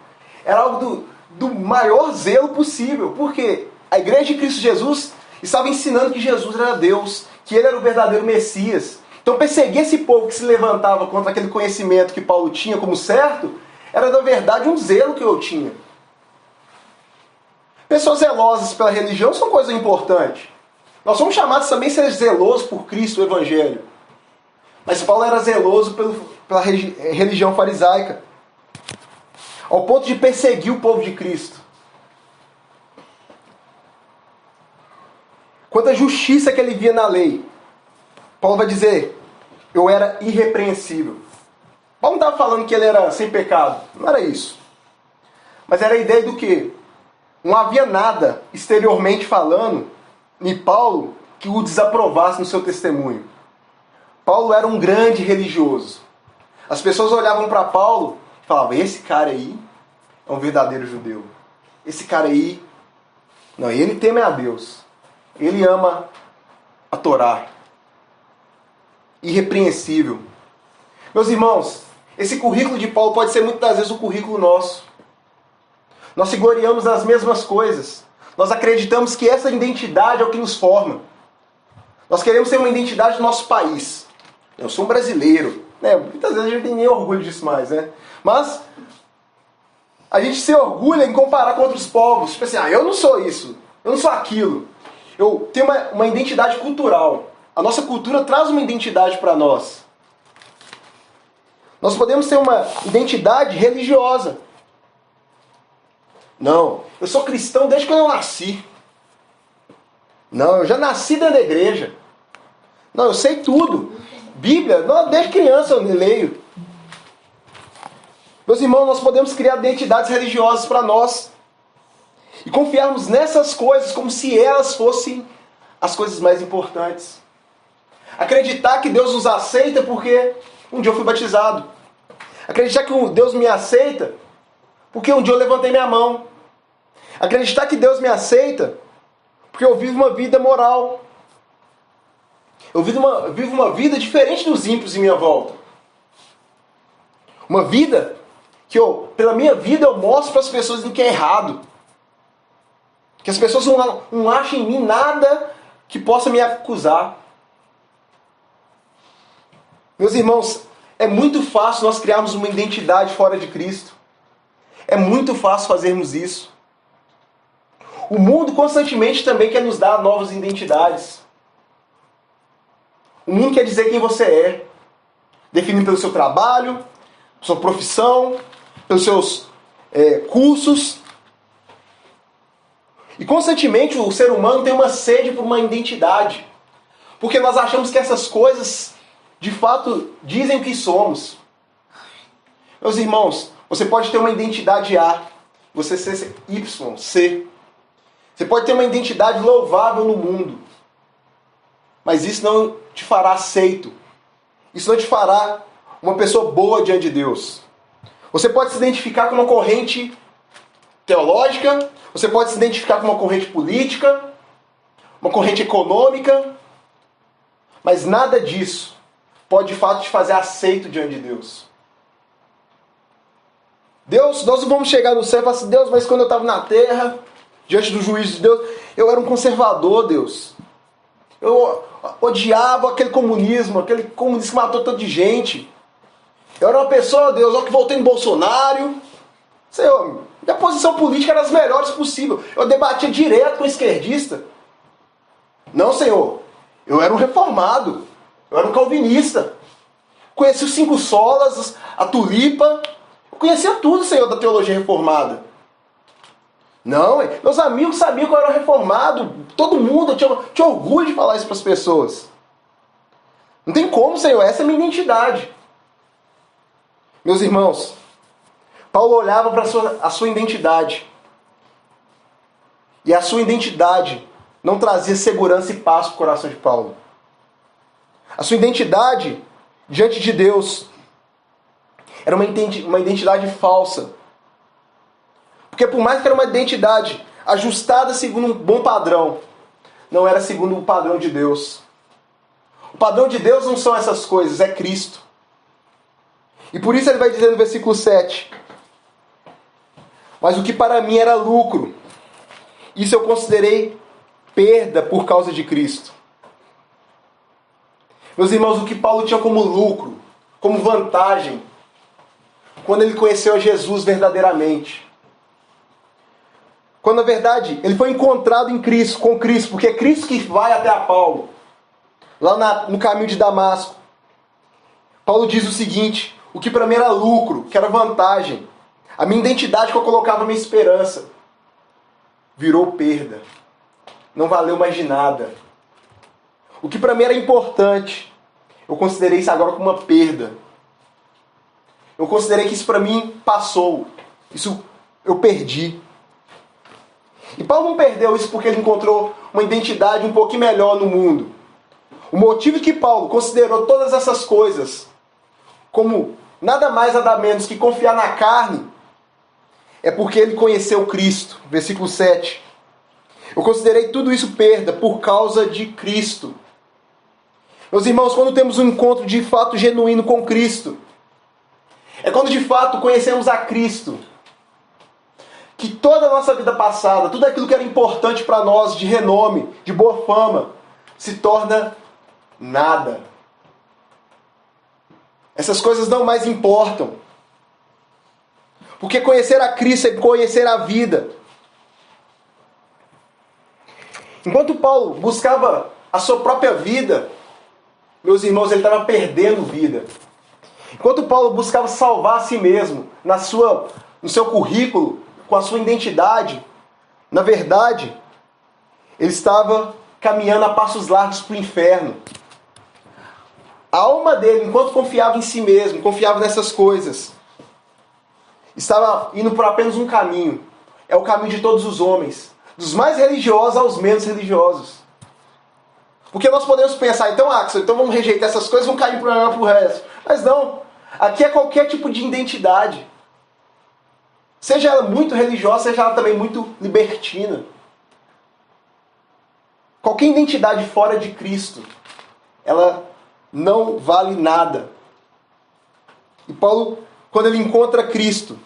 era algo do maior zelo possível. Porque a igreja de Cristo Jesus estava ensinando que Jesus era Deus, que ele era o verdadeiro Messias. Então perseguir esse povo que se levantava contra aquele conhecimento que Paulo tinha como certo, era na verdade um zelo que eu tinha. Pessoas zelosas pela religião são coisa importante. Nós somos chamados também a ser zelosos por Cristo, o Evangelho. Mas Paulo era zeloso pela religião farisaica, ao ponto de perseguir o povo de Cristo. Quanto à justiça que ele via na lei, Paulo vai dizer, eu era irrepreensível. Paulo não estava falando que ele era sem pecado, não era isso. Mas era a ideia do quê? Não havia nada, exteriormente falando, em Paulo que o desaprovasse no seu testemunho. Paulo era um grande religioso. As pessoas olhavam para Paulo e falavam, esse cara aí é um verdadeiro judeu. Esse cara aí, não, ele teme a Deus. Ele ama a Torá. Irrepreensível. Meus irmãos, esse currículo de Paulo pode ser muitas vezes o currículo nosso. Nós se gloriamos nas mesmas coisas. Nós acreditamos que essa identidade é o que nos forma. Nós queremos ter uma identidade do nosso país. Eu sou um brasileiro. Muitas vezes a gente não tem nem orgulho disso mais, né? Mas a gente se orgulha em comparar com outros povos. Tipo assim, eu não sou isso. Eu não sou aquilo. Eu tenho uma identidade cultural. A nossa cultura traz uma identidade para nós. Nós podemos ter uma identidade religiosa. Não, eu sou cristão desde que eu nasci. Não, eu já nasci dentro da igreja. Não, eu sei tudo. Bíblia, desde criança eu leio. Meus irmãos, nós podemos criar identidades religiosas para nós. E confiarmos nessas coisas como se elas fossem as coisas mais importantes. Acreditar que Deus nos aceita porque um dia eu fui batizado. Acreditar que Deus me aceita porque um dia eu levantei minha mão. Acreditar que Deus me aceita porque eu vivo uma vida moral. Eu vivo uma vida diferente dos ímpios em minha volta. Uma vida que pela minha vida eu mostro para as pessoas o que é errado. Que as pessoas não achem em mim nada que possa me acusar. Meus irmãos, é muito fácil nós criarmos uma identidade fora de Cristo. É muito fácil fazermos isso. O mundo constantemente também quer nos dar novas identidades. O mundo quer dizer quem você é. Definido pelo seu trabalho, sua profissão, pelos seus cursos. E constantemente o ser humano tem uma sede por uma identidade. Porque nós achamos que essas coisas, de fato, dizem o que somos. Meus irmãos, você pode ter uma identidade A, você ser Y, C. Você pode ter uma identidade louvável no mundo. Mas isso não te fará aceito. Isso não te fará uma pessoa boa diante de Deus. Você pode se identificar com uma corrente teológica, você pode se identificar com uma corrente política, uma corrente econômica, mas nada disso pode de fato te fazer aceito diante de Deus. Nós não vamos chegar no céu e falar assim, Deus, mas quando eu estava na terra, diante do juízo de Deus, eu era um conservador, Deus. Eu odiava aquele comunismo que matou tanta gente. Eu era uma pessoa, Deus, que voltei no Bolsonaro. Senhor, minha posição política era as melhores possível. Eu debatia direto com o esquerdista. Não, Senhor. Eu era um reformado. Eu era um calvinista. Conheci os 5 solas, a tulipa. Eu conhecia tudo, Senhor, da teologia reformada. Não, meus amigos sabiam que eu era reformado. Todo mundo, eu tinha orgulho de falar isso para as pessoas. Não tem como, Senhor. Essa é a minha identidade. Meus irmãos, Paulo olhava para a sua identidade. E a sua identidade não trazia segurança e paz para o coração de Paulo. A sua identidade diante de Deus era uma identidade falsa. Porque por mais que era uma identidade ajustada segundo um bom padrão, não era segundo o padrão de Deus. O padrão de Deus não são essas coisas, é Cristo. E por isso ele vai dizer no versículo 7. Mas o que para mim era lucro, isso eu considerei perda por causa de Cristo. Meus irmãos, o que Paulo tinha como lucro, como vantagem, quando ele conheceu a Jesus verdadeiramente. Quando na verdade ele foi encontrado em Cristo, com Cristo, porque é Cristo que vai até a Paulo, lá no caminho de Damasco. Paulo diz o seguinte: o que para mim era lucro, que era vantagem, a minha identidade que eu colocava a minha esperança, virou perda. Não valeu mais de nada. O que para mim era importante, eu considerei isso agora como uma perda. Eu considerei que isso para mim passou. Isso eu perdi. E Paulo não perdeu isso porque ele encontrou uma identidade um pouquinho melhor no mundo. O motivo que Paulo considerou todas essas coisas como nada mais nada menos que confiar na carne é porque ele conheceu Cristo. Versículo 7. Eu considerei tudo isso perda por causa de Cristo. Meus irmãos, quando temos um encontro de fato genuíno com Cristo, é quando de fato conhecemos a Cristo, que toda a nossa vida passada, tudo aquilo que era importante para nós, de renome, de boa fama, se torna nada. Essas coisas não mais importam. Porque conhecer a Cristo é conhecer a vida. Enquanto Paulo buscava a sua própria vida, meus irmãos, ele estava perdendo vida. Enquanto Paulo buscava salvar a si mesmo, no seu currículo, com a sua identidade, na verdade, ele estava caminhando a passos largos para o inferno. A alma dele, enquanto confiava em si mesmo, confiava nessas coisas, estava indo por apenas um caminho. É o caminho de todos os homens, dos mais religiosos aos menos religiosos. Porque nós podemos pensar, então Axel, então vamos rejeitar essas coisas, vamos cair para o resto. Mas não, aqui é qualquer tipo de identidade. Seja ela muito religiosa, seja ela também muito libertina. Qualquer identidade fora de Cristo, ela não vale nada. E Paulo, quando ele encontra Cristo,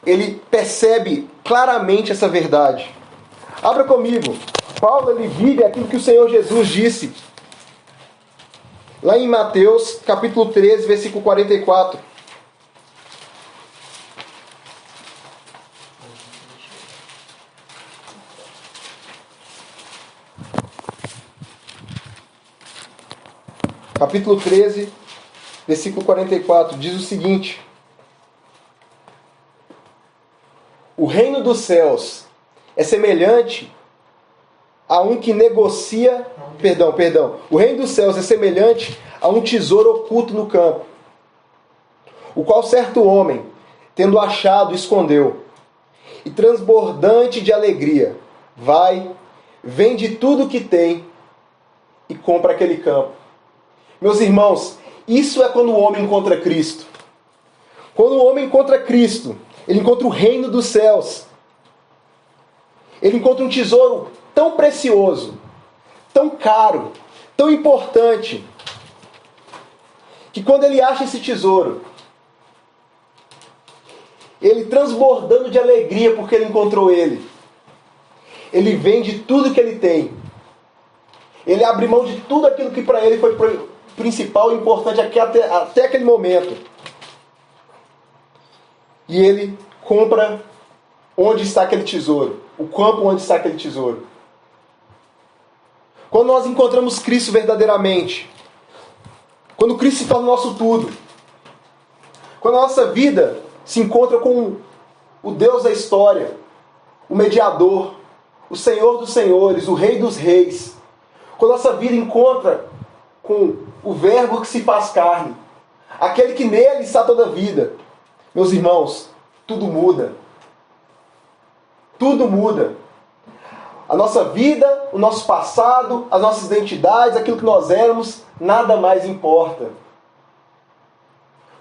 ele percebe claramente essa verdade. Abra comigo. Paulo, ele vive aquilo que o Senhor Jesus disse. Lá em Mateus, capítulo 13, versículo 44. Capítulo 13, versículo 44, diz o seguinte: o reino dos céus é semelhante a um que negocia... Perdão. O reino dos céus é semelhante a um tesouro oculto no campo, o qual certo homem, tendo achado, escondeu. E transbordante de alegria, vende tudo o que tem e compra aquele campo. Meus irmãos, isso é quando o homem encontra Cristo. Quando o homem encontra Cristo, ele encontra o reino dos céus. Ele encontra um tesouro tão precioso, tão caro, tão importante, que quando ele acha esse tesouro, ele transbordando de alegria porque ele encontrou ele, ele vende tudo que ele tem. Ele abre mão de tudo aquilo que para ele foi principal e importante até aquele momento. E ele compra onde está aquele tesouro, o campo onde está aquele tesouro. Quando nós encontramos Cristo verdadeiramente, quando Cristo se torna nosso tudo, quando a nossa vida se encontra com o Deus da história, o mediador, o Senhor dos senhores, o Rei dos reis, quando a nossa vida encontra com o Verbo que se faz carne, aquele que nele está toda a vida, meus irmãos, tudo muda. Tudo muda. A nossa vida, o nosso passado, as nossas identidades, aquilo que nós éramos, nada mais importa.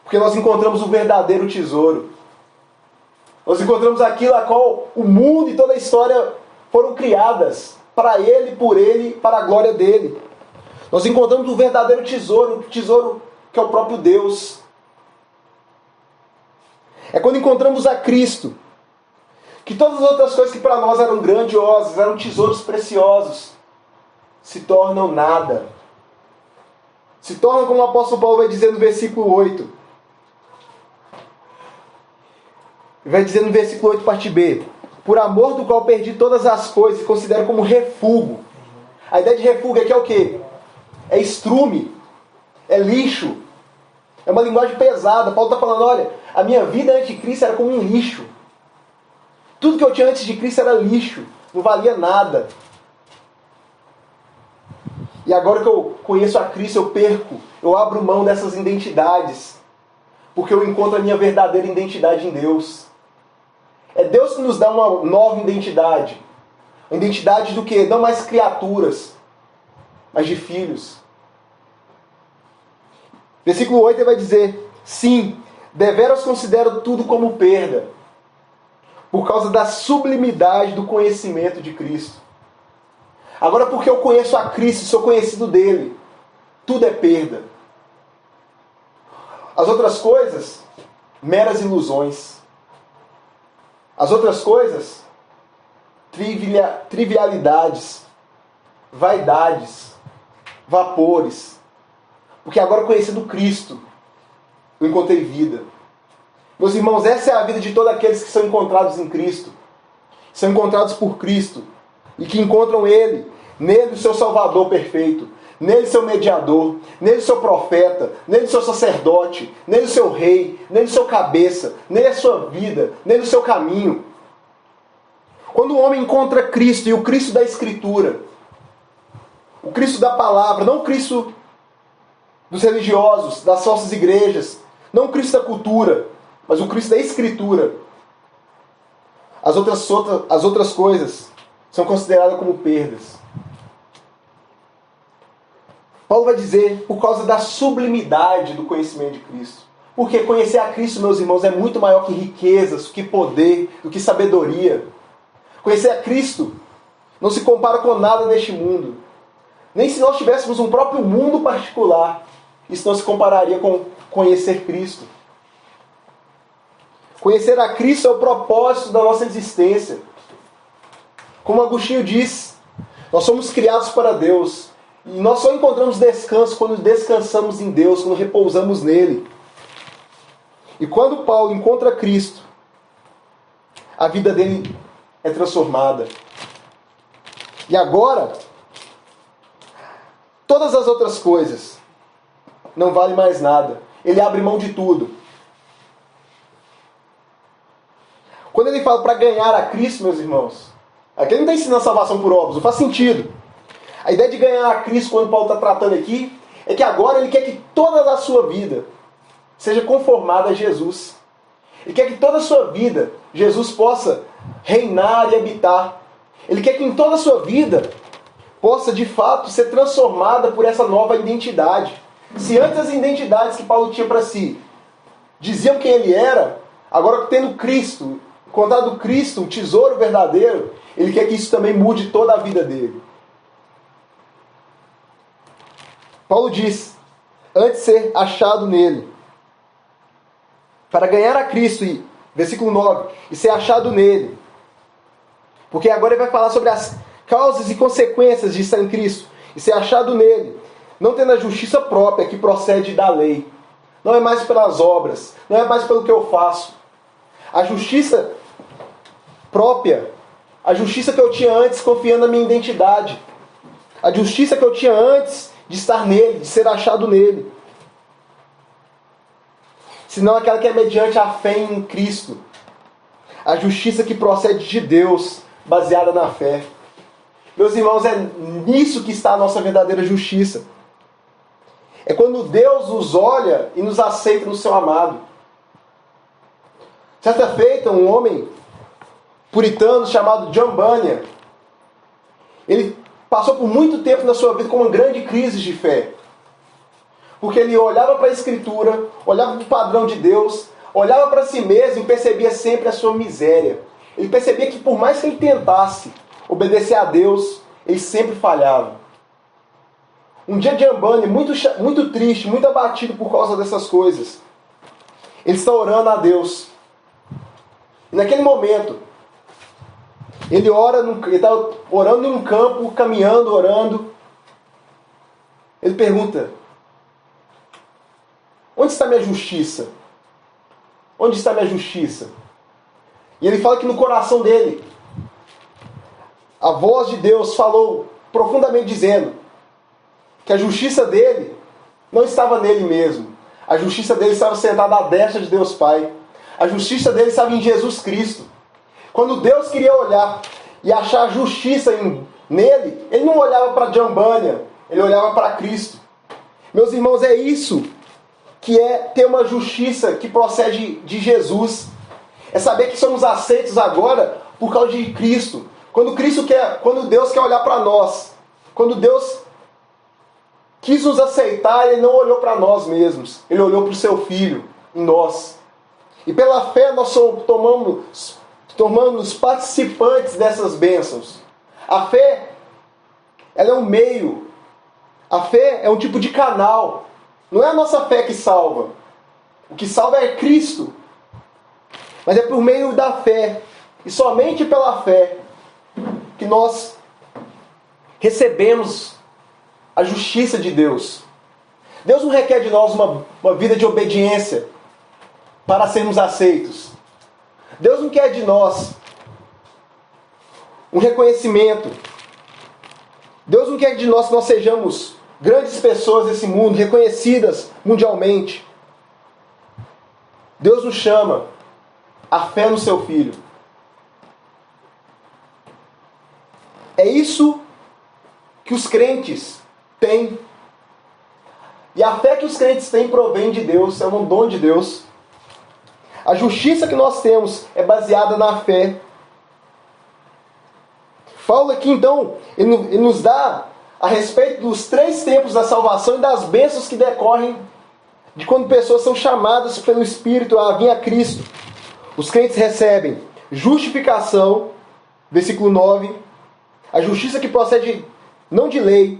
Porque nós encontramos o verdadeiro tesouro. Nós encontramos aquilo a qual o mundo e toda a história foram criadas para Ele, por Ele, para a glória dEle. Nós encontramos o verdadeiro tesouro, o tesouro que é o próprio Deus. É quando encontramos a Cristo, que todas as outras coisas que para nós eram grandiosas, eram tesouros preciosos, se tornam nada. Se tornam, como o apóstolo Paulo vai dizer no versículo 8. Vai dizer no versículo 8, parte B: por amor do qual perdi todas as coisas e considero como refúgio. A ideia de refúgio aqui é o quê? É estrume, é lixo, é uma linguagem pesada. Paulo está falando, olha, a minha vida antes de Cristo era como um lixo. Tudo que eu tinha antes de Cristo era lixo, não valia nada. E agora que eu conheço a Cristo, eu abro mão dessas identidades, porque eu encontro a minha verdadeira identidade em Deus. É Deus que nos dá uma nova identidade. Uma identidade do quê? Não mais criaturas, mas de filhos. Versículo 8 ele vai dizer: sim, deveras considero tudo como perda, por causa da sublimidade do conhecimento de Cristo. Agora, porque eu conheço a Cristo, sou conhecido dele, tudo é perda. As outras coisas, meras ilusões. As outras coisas, trivialidades, vaidades, vapores. Porque agora, conhecendo Cristo, eu encontrei vida. Meus irmãos, essa é a vida de todos aqueles que são encontrados em Cristo. São encontrados por Cristo. E que encontram Ele, nele o seu Salvador perfeito, nele o seu mediador, nele o seu profeta, nele o seu sacerdote, nele o seu rei, nele o seu cabeça, nele a sua vida, nele o seu caminho. Quando o homem encontra Cristo, e o Cristo da Escritura, o Cristo da palavra, não o Cristo dos religiosos, das falsas igrejas, não o Cristo da cultura, mas o Cristo da Escritura, as outras coisas são consideradas como perdas. Paulo vai dizer, por causa da sublimidade do conhecimento de Cristo. Porque conhecer a Cristo, meus irmãos, é muito maior que riquezas, do que poder, do que sabedoria. Conhecer a Cristo não se compara com nada neste mundo. Nem se nós tivéssemos um próprio mundo particular, isso não se compararia com conhecer Cristo. Conhecer a Cristo é o propósito da nossa existência. Como Agostinho diz, nós somos criados para Deus. E nós só encontramos descanso quando descansamos em Deus, quando repousamos nele. E quando Paulo encontra Cristo, a vida dele é transformada. E agora, todas as outras coisas não valem mais nada. Ele abre mão de tudo. Quando ele fala para ganhar a Cristo, meus irmãos, Aqui ele não está ensinando a salvação por obras, não faz sentido. A ideia de ganhar a Cristo, quando Paulo está tratando aqui, é que agora ele quer que toda a sua vida seja conformada a Jesus. Ele quer que toda a sua vida Jesus possa reinar e habitar. Ele quer que em toda a sua vida possa de fato ser transformada por essa nova identidade. Se antes as identidades que Paulo tinha para si diziam quem ele era, agora tendo Cristo, encontrado Cristo, o tesouro verdadeiro, ele quer que isso também mude toda a vida dele. Paulo diz, antes de ser achado nele, para ganhar a Cristo, versículo 9, e ser achado nele. Porque agora ele vai falar sobre as causas e consequências de estar em Cristo, e ser achado nele, não tendo a justiça própria que procede da lei. Não é mais pelas obras, não é mais pelo que eu faço. A justiça própria, a justiça que eu tinha antes confiando na minha identidade, a justiça que eu tinha antes de estar nele, de ser achado nele. Senão aquela que é mediante a fé em Cristo. A justiça que procede de Deus, baseada na fé. Meus irmãos, é nisso que está a nossa verdadeira justiça. É quando Deus nos olha e nos aceita no seu amado. Certa feita, um homem puritano chamado John Bunyan, ele passou por muito tempo na sua vida com uma grande crise de fé. Porque ele olhava para a Escritura, olhava para o padrão de Deus, olhava para si mesmo e percebia sempre a sua miséria. Ele percebia que por mais que ele tentasse obedecer a Deus, ele sempre falhava. Um dia John Bunyan, muito triste, muito abatido por causa dessas coisas, ele está orando a Deus. E naquele momento, ele está orando em um campo, caminhando, orando. Ele pergunta, onde está minha justiça? Onde está minha justiça? E ele fala que no coração dele, a voz de Deus falou profundamente dizendo que a justiça dele não estava nele mesmo. A justiça dele estava sentada à destra de Deus Pai. A justiça dele estava em Jesus Cristo. Quando Deus queria olhar e achar justiça nele, ele não olhava para John Bunyan, ele olhava para Cristo. Meus irmãos, é isso que é ter uma justiça que procede de Jesus. É saber que somos aceitos agora por causa de Cristo. Quando Deus quer olhar para nós, quando Deus quis nos aceitar, Ele não olhou para nós mesmos, Ele olhou para o Seu Filho em nós. E pela fé nós tomamos participantes dessas bênçãos. A fé, ela é um meio. A fé é um tipo de canal. Não é a nossa fé que salva. O que salva é Cristo. Mas é por meio da fé, e somente pela fé, que nós recebemos a justiça de Deus. Deus não requer de nós uma vida de obediência para sermos aceitos. Deus não quer de nós um reconhecimento. Deus não quer de nós que nós sejamos grandes pessoas desse mundo, reconhecidas mundialmente. Deus nos chama a fé no Seu Filho. É isso que os crentes têm. E a fé que os crentes têm provém de Deus, é um dom de Deus. A justiça que nós temos é baseada na fé. Paulo aqui então, ele nos dá a respeito dos 3 tempos da salvação e das bênçãos que decorrem de quando pessoas são chamadas pelo Espírito a vir a Cristo. Os crentes recebem justificação, versículo 9, a justiça que procede não de lei,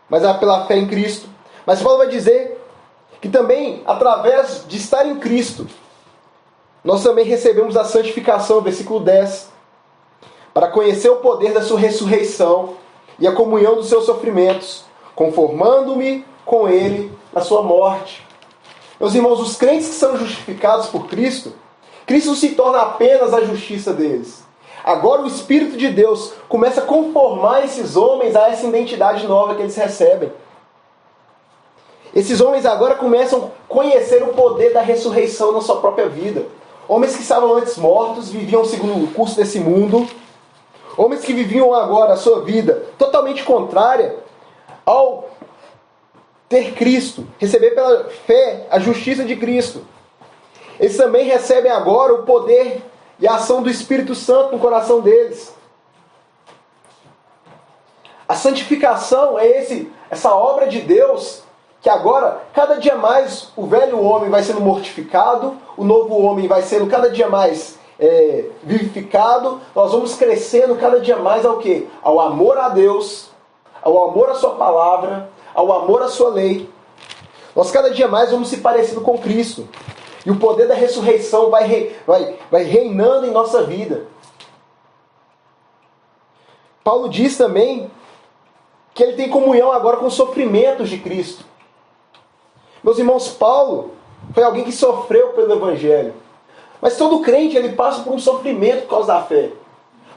mas pela fé em Cristo. Mas Paulo vai dizer que também, através de estar em Cristo, nós também recebemos a santificação, versículo 10, para conhecer o poder da sua ressurreição e a comunhão dos seus sofrimentos, conformando-me com Ele na sua morte. Meus irmãos, os crentes que são justificados por Cristo, Cristo se torna apenas a justiça deles. Agora o Espírito de Deus começa a conformar esses homens a essa identidade nova que eles recebem. Esses homens agora começam a conhecer o poder da ressurreição na sua própria vida. Homens que estavam antes mortos, viviam segundo o curso desse mundo. Homens que viviam agora a sua vida totalmente contrária ao ter Cristo, receber pela fé a justiça de Cristo. Eles também recebem agora o poder e a ação do Espírito Santo no coração deles. A santificação é essa obra de Deus que agora, cada dia mais, o velho homem vai sendo mortificado, o novo homem vai sendo cada dia mais vivificado. Nós vamos crescendo cada dia mais ao quê? Ao amor a Deus, ao amor à sua palavra, ao amor à sua lei. Nós cada dia mais vamos se parecendo com Cristo. E o poder da ressurreição vai reinando em nossa vida. Paulo diz também que ele tem comunhão agora com os sofrimentos de Cristo. Meus irmãos, Paulo foi alguém que sofreu pelo Evangelho. Mas todo crente ele passa por um sofrimento por causa da fé.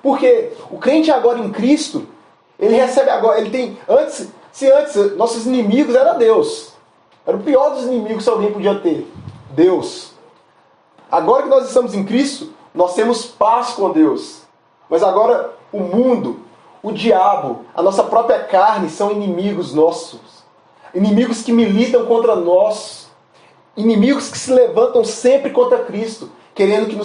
Porque o crente agora em Cristo, ele recebe agora, ele tem antes nossos inimigos era Deus. Era o pior dos inimigos que alguém podia ter. Deus. Agora que nós estamos em Cristo, nós temos paz com Deus. Mas agora o mundo, o diabo, a nossa própria carne são inimigos nossos. Inimigos que militam contra nós. Inimigos que se levantam sempre contra Cristo, querendo que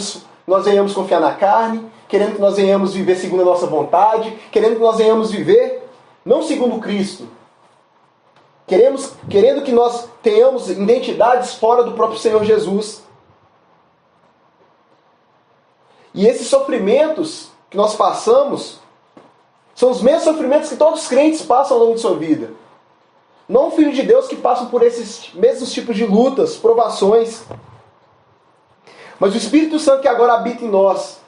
nós venhamos confiar na carne, querendo que nós venhamos viver segundo a nossa vontade, querendo que nós venhamos viver não segundo Cristo. Querendo que nós tenhamos identidades fora do próprio Senhor Jesus. E esses sofrimentos que nós passamos são os mesmos sofrimentos que todos os crentes passam ao longo de sua vida. Não filhos de Deus que passam por esses mesmos tipos de lutas, provações. Mas o Espírito Santo que agora habita em nós,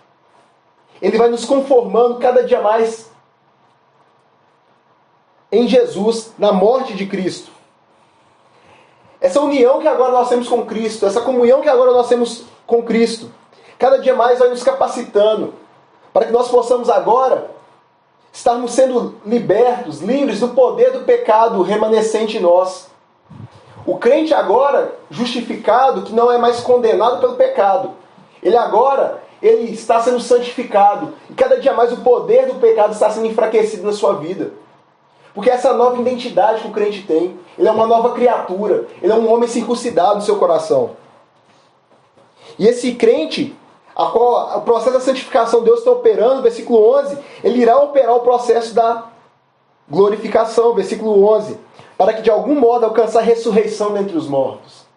ele vai nos conformando cada dia mais em Jesus, na morte de Cristo. Essa união que agora nós temos com Cristo, essa comunhão que agora nós temos com Cristo, cada dia mais vai nos capacitando para que nós possamos agora estarmos sendo libertos, livres do poder do pecado remanescente em nós. O crente agora, justificado, que não é mais condenado pelo pecado, ele está sendo santificado. E cada dia mais o poder do pecado está sendo enfraquecido na sua vida. Porque essa nova identidade que o crente tem, ele é uma nova criatura, ele é um homem circuncidado no seu coração. E esse crente, o processo da santificação Deus está operando, versículo 11, ele irá operar o processo da glorificação, versículo 11, para que de algum modo alcance a ressurreição dentre os mortos.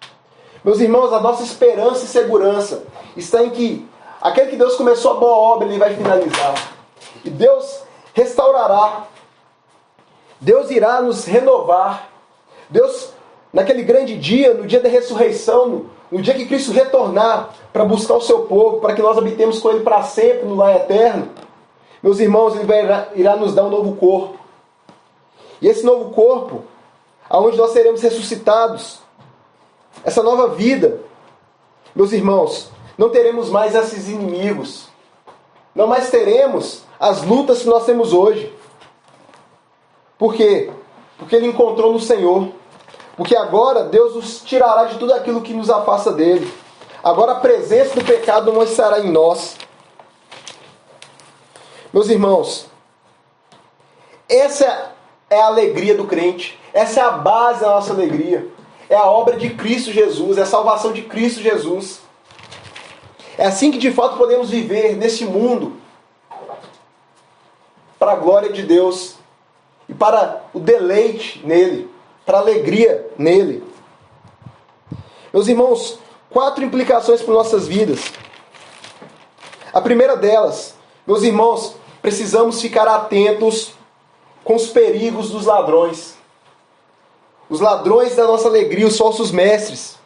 Meus irmãos, a nossa esperança e segurança está em que aquele que Deus começou a boa obra, ele vai finalizar. E Deus restaurará. Deus irá nos renovar. Deus, naquele grande dia, no dia da ressurreição, no dia que Cristo retornar para buscar o seu povo, para que nós habitemos com Ele para sempre no lar eterno, meus irmãos, Ele irá nos dar um novo corpo. E esse novo corpo, aonde nós seremos ressuscitados, essa nova vida, meus irmãos, não teremos mais esses inimigos. Não mais teremos as lutas que nós temos hoje. Por quê? Porque Ele encontrou no Senhor. Porque agora Deus nos tirará de tudo aquilo que nos afasta dEle. Agora a presença do pecado não estará em nós. Meus irmãos, essa é a alegria do crente. Essa é a base da nossa alegria. É a obra de Cristo Jesus, é a salvação de Cristo Jesus. É assim que de fato podemos viver neste mundo para a glória de Deus e para o deleite nele, para a alegria nele. Meus irmãos, 4 implicações para nossas vidas. A primeira delas, meus irmãos, precisamos ficar atentos com os perigos dos ladrões. Os ladrões da nossa alegria, os falsos mestres.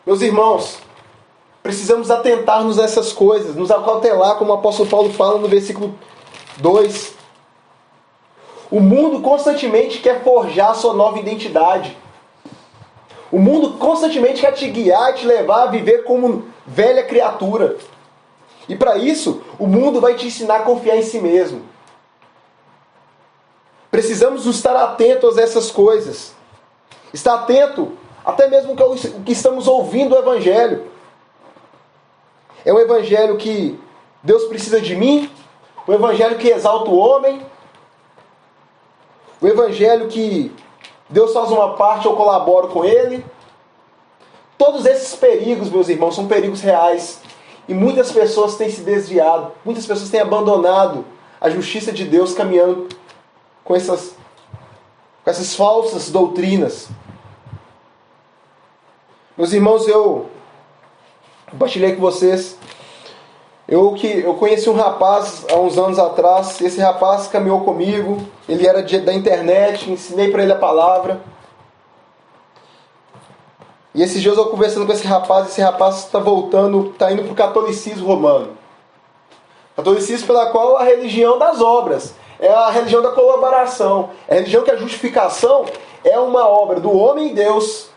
Meus irmãos, precisamos atentar-nos a essas coisas, nos acautelar, como o apóstolo Paulo fala no versículo 2. O mundo constantemente quer forjar a sua nova identidade. O mundo constantemente quer te guiar e te levar a viver como velha criatura. E para isso, o mundo vai te ensinar a confiar em si mesmo. Precisamos estar atentos a essas coisas. Estar atento até mesmo ao que estamos ouvindo do Evangelho. É um Evangelho que Deus precisa de mim, o evangelho que exalta o homem, o evangelho que Deus faz uma parte, eu colaboro com ele. Todos esses perigos, meus irmãos, são perigos reais. E muitas pessoas têm se desviado, muitas pessoas têm abandonado a justiça de Deus caminhando com essas falsas doutrinas. Meus irmãos, eu compartilhei com vocês. Eu conheci um rapaz há uns anos atrás. Esse rapaz caminhou comigo. Ele era da internet, ensinei para ele a palavra. E esses dias eu conversando com esse rapaz está voltando, está indo para o catolicismo romano. Catolicismo pela qual a religião das obras, é a religião da colaboração, é a religião que a justificação é uma obra do homem e Deus.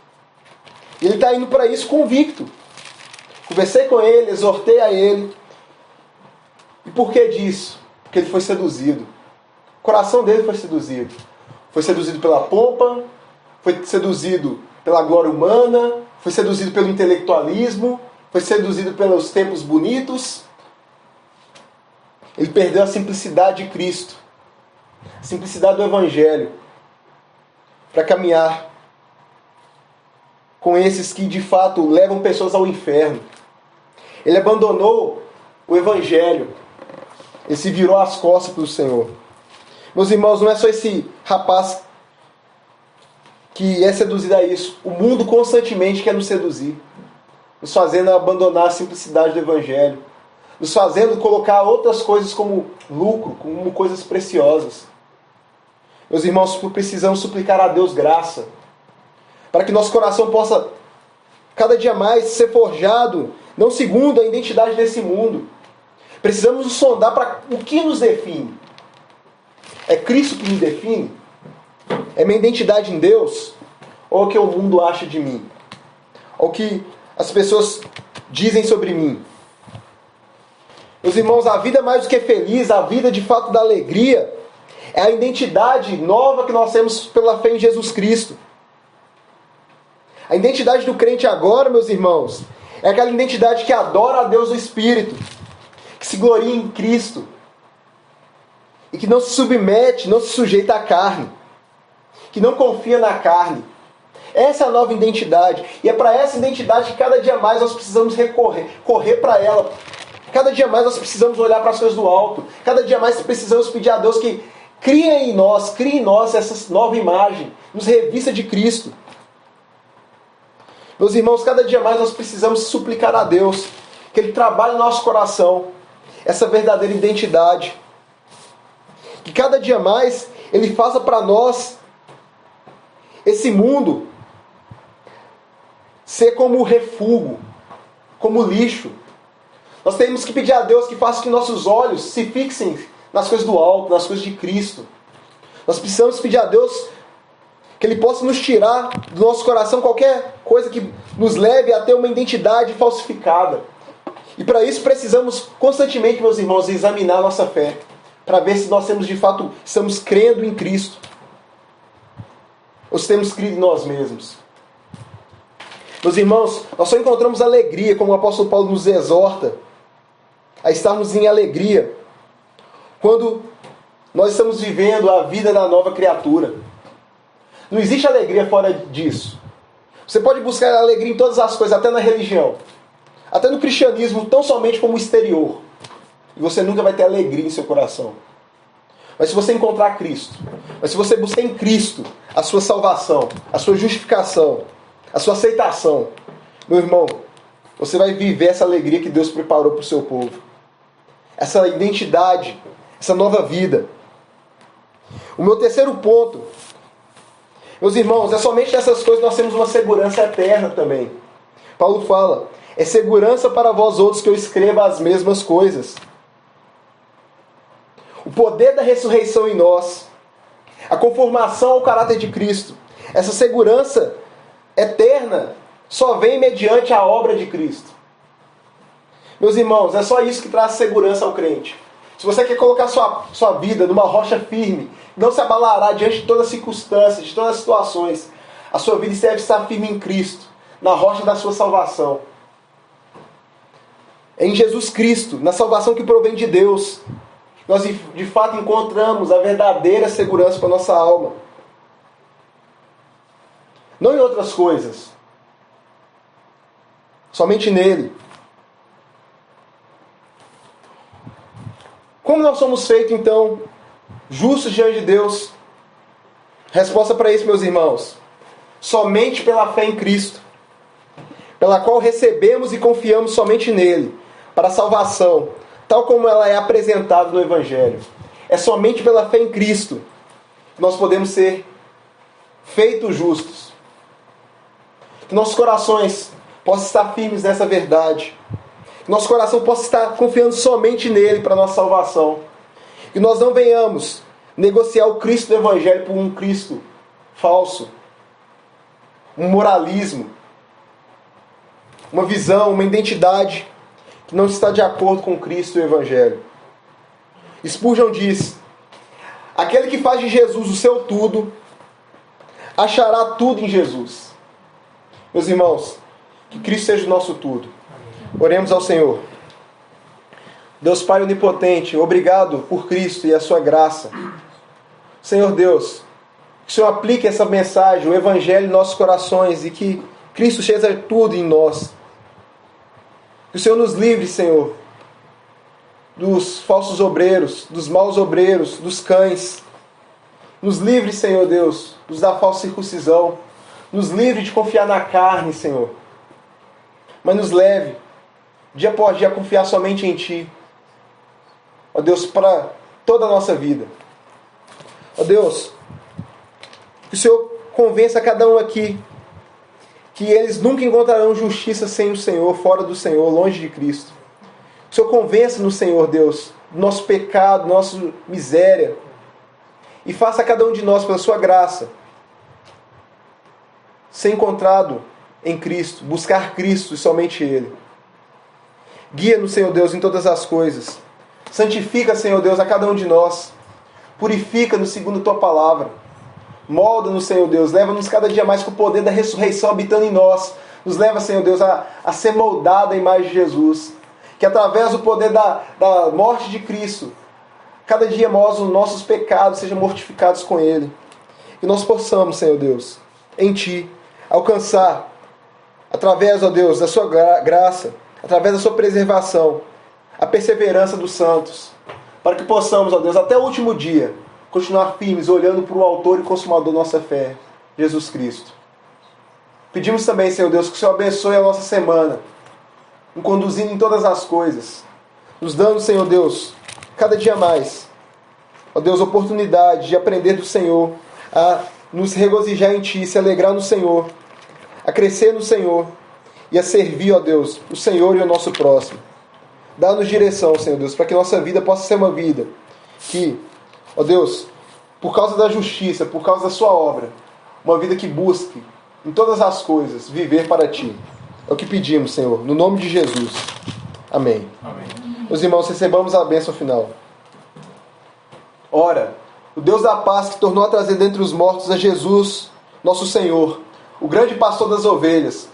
E ele está indo para isso convicto. Conversei com ele, exortei a ele. E por que disso? Porque ele foi seduzido. O coração dele foi seduzido. Foi seduzido pela pompa, foi seduzido pela glória humana, foi seduzido pelo intelectualismo, foi seduzido pelos tempos bonitos. Ele perdeu a simplicidade de Cristo, a simplicidade do Evangelho, para caminhar com esses que de fato levam pessoas ao inferno. Ele abandonou o Evangelho, ele se virou as costas para o Senhor. Meus irmãos, não é só esse rapaz que é seduzido a isso. O mundo constantemente quer nos seduzir, nos fazendo abandonar a simplicidade do Evangelho, nos fazendo colocar outras coisas como lucro, como coisas preciosas. Meus irmãos, precisamos suplicar a Deus graça, para que nosso coração possa cada dia mais ser forjado, não segundo a identidade desse mundo. Precisamos nos sondar para o que nos define. É Cristo que me define? É minha identidade em Deus? Ou o que o mundo acha de mim? Ou o que as pessoas dizem sobre mim? Meus irmãos, a vida mais do que feliz, a vida de fato da alegria, é a identidade nova que nós temos pela fé em Jesus Cristo. A identidade do crente agora, meus irmãos, é aquela identidade que adora a Deus do Espírito, que se gloria em Cristo e que não se submete, não se sujeita à carne, que não confia na carne. Essa é a nova identidade. E é para essa identidade que cada dia mais nós precisamos correr para ela. Cada dia mais nós precisamos olhar para as coisas do alto. Cada dia mais precisamos pedir a Deus que crie em nós essa nova imagem, nos revista de Cristo. Meus irmãos, cada dia mais nós precisamos suplicar a Deus que Ele trabalhe no nosso coração essa verdadeira identidade. Que cada dia mais Ele faça para nós esse mundo ser como refúgio, como lixo. Nós temos que pedir a Deus que faça que nossos olhos se fixem nas coisas do alto, nas coisas de Cristo. Nós precisamos pedir a Deus que Ele possa nos tirar do nosso coração qualquer coisa que nos leve a ter uma identidade falsificada. E para isso precisamos constantemente, meus irmãos, examinar a nossa fé, para ver se nós temos de fato, estamos crendo em Cristo, ou se temos crido em nós mesmos. Meus irmãos, nós só encontramos alegria, como o apóstolo Paulo nos exorta, a estarmos em alegria, quando nós estamos vivendo a vida da nova criatura. Não existe alegria fora disso. Você pode buscar alegria em todas as coisas, até na religião, até no cristianismo, tão somente como exterior. E você nunca vai ter alegria em seu coração. Mas se você encontrar Cristo, mas se você buscar em Cristo a sua salvação, a sua justificação, a sua aceitação, meu irmão, você vai viver essa alegria que Deus preparou para o seu povo. Essa identidade, essa nova vida. O meu terceiro ponto, meus irmãos, é somente nessas coisas que nós temos uma segurança eterna também. Paulo fala, é segurança para vós outros que eu escreva as mesmas coisas. O poder da ressurreição em nós, a conformação ao caráter de Cristo, essa segurança eterna só vem mediante a obra de Cristo. Meus irmãos, é só isso que traz segurança ao crente. Se você quer colocar sua vida numa rocha firme, não se abalará diante de todas as circunstâncias, de todas as situações, a sua vida deve estar firme em Cristo, na rocha da sua salvação. É em Jesus Cristo, na salvação que provém de Deus, nós de fato encontramos a verdadeira segurança para a nossa alma. Não em outras coisas. Somente nele. Como nós somos feitos, então, justos diante de Deus? Resposta para isso, meus irmãos. Somente pela fé em Cristo, pela qual recebemos e confiamos somente nele, para a salvação, tal como ela é apresentada no Evangelho. É somente pela fé em Cristo que nós podemos ser feitos justos. Que nossos corações possam estar firmes nessa verdade. Que nosso coração possa estar confiando somente nele para a nossa salvação. Que nós não venhamos negociar o Cristo do Evangelho por um Cristo falso. Um moralismo. Uma visão, uma identidade que não está de acordo com Cristo e o Evangelho. Spurgeon diz: aquele que faz de Jesus o seu tudo, achará tudo em Jesus. Meus irmãos, que Cristo seja o nosso tudo. Oremos ao Senhor. Deus Pai Onipotente, obrigado por Cristo e a sua graça. Senhor Deus, que o Senhor aplique essa mensagem, o Evangelho em nossos corações e que Cristo seja tudo em nós. Que o Senhor nos livre, Senhor, dos falsos obreiros, dos maus obreiros, dos cães. Nos livre, Senhor Deus, dos da falsa circuncisão. Nos livre de confiar na carne, Senhor. Mas nos leve, dia após dia, a confiar somente em Ti. Ó Deus, para toda a nossa vida. Ó Deus, que o Senhor convença cada um aqui que eles nunca encontrarão justiça sem o Senhor, fora do Senhor, longe de Cristo. Que o Senhor convença no Senhor, Deus, do nosso pecado, da nossa miséria. E faça a cada um de nós, pela sua graça, ser encontrado em Cristo, buscar Cristo e somente Ele. Guia-nos, Senhor Deus, em todas as coisas. Santifica, Senhor Deus, a cada um de nós. Purifica-nos segundo a Tua palavra. Molda-nos, Senhor Deus. Leva-nos cada dia mais com o poder da ressurreição habitando em nós. Nos leva, Senhor Deus, a ser moldado à imagem de Jesus. Que através do poder da morte de Cristo, cada dia mais os nossos pecados sejam mortificados com Ele. Que nós possamos, Senhor Deus, em Ti, alcançar, através, ó Deus, da Sua graça, através da Sua preservação, a perseverança dos santos. Para que possamos, ó Deus, até o último dia, continuar firmes, olhando para o autor e consumador da nossa fé, Jesus Cristo. Pedimos também, Senhor Deus, que o Senhor abençoe a nossa semana, nos conduzindo em todas as coisas, nos dando, Senhor Deus, cada dia mais, ó Deus, oportunidade de aprender do Senhor, a nos regozijar em Ti, se alegrar no Senhor, a crescer no Senhor e a servir, ó Deus, o Senhor e o nosso próximo. Dá-nos direção, Senhor Deus, para que nossa vida possa ser uma vida que, ó Deus, por causa da justiça, por causa da Sua obra, uma vida que busque, em todas as coisas, viver para Ti. É o que pedimos, Senhor, no nome de Jesus. Amém. Amém. Meus irmãos, recebamos a bênção final. Ora, o Deus da paz que tornou a trazer dentre os mortos a Jesus, nosso Senhor, o grande pastor das ovelhas,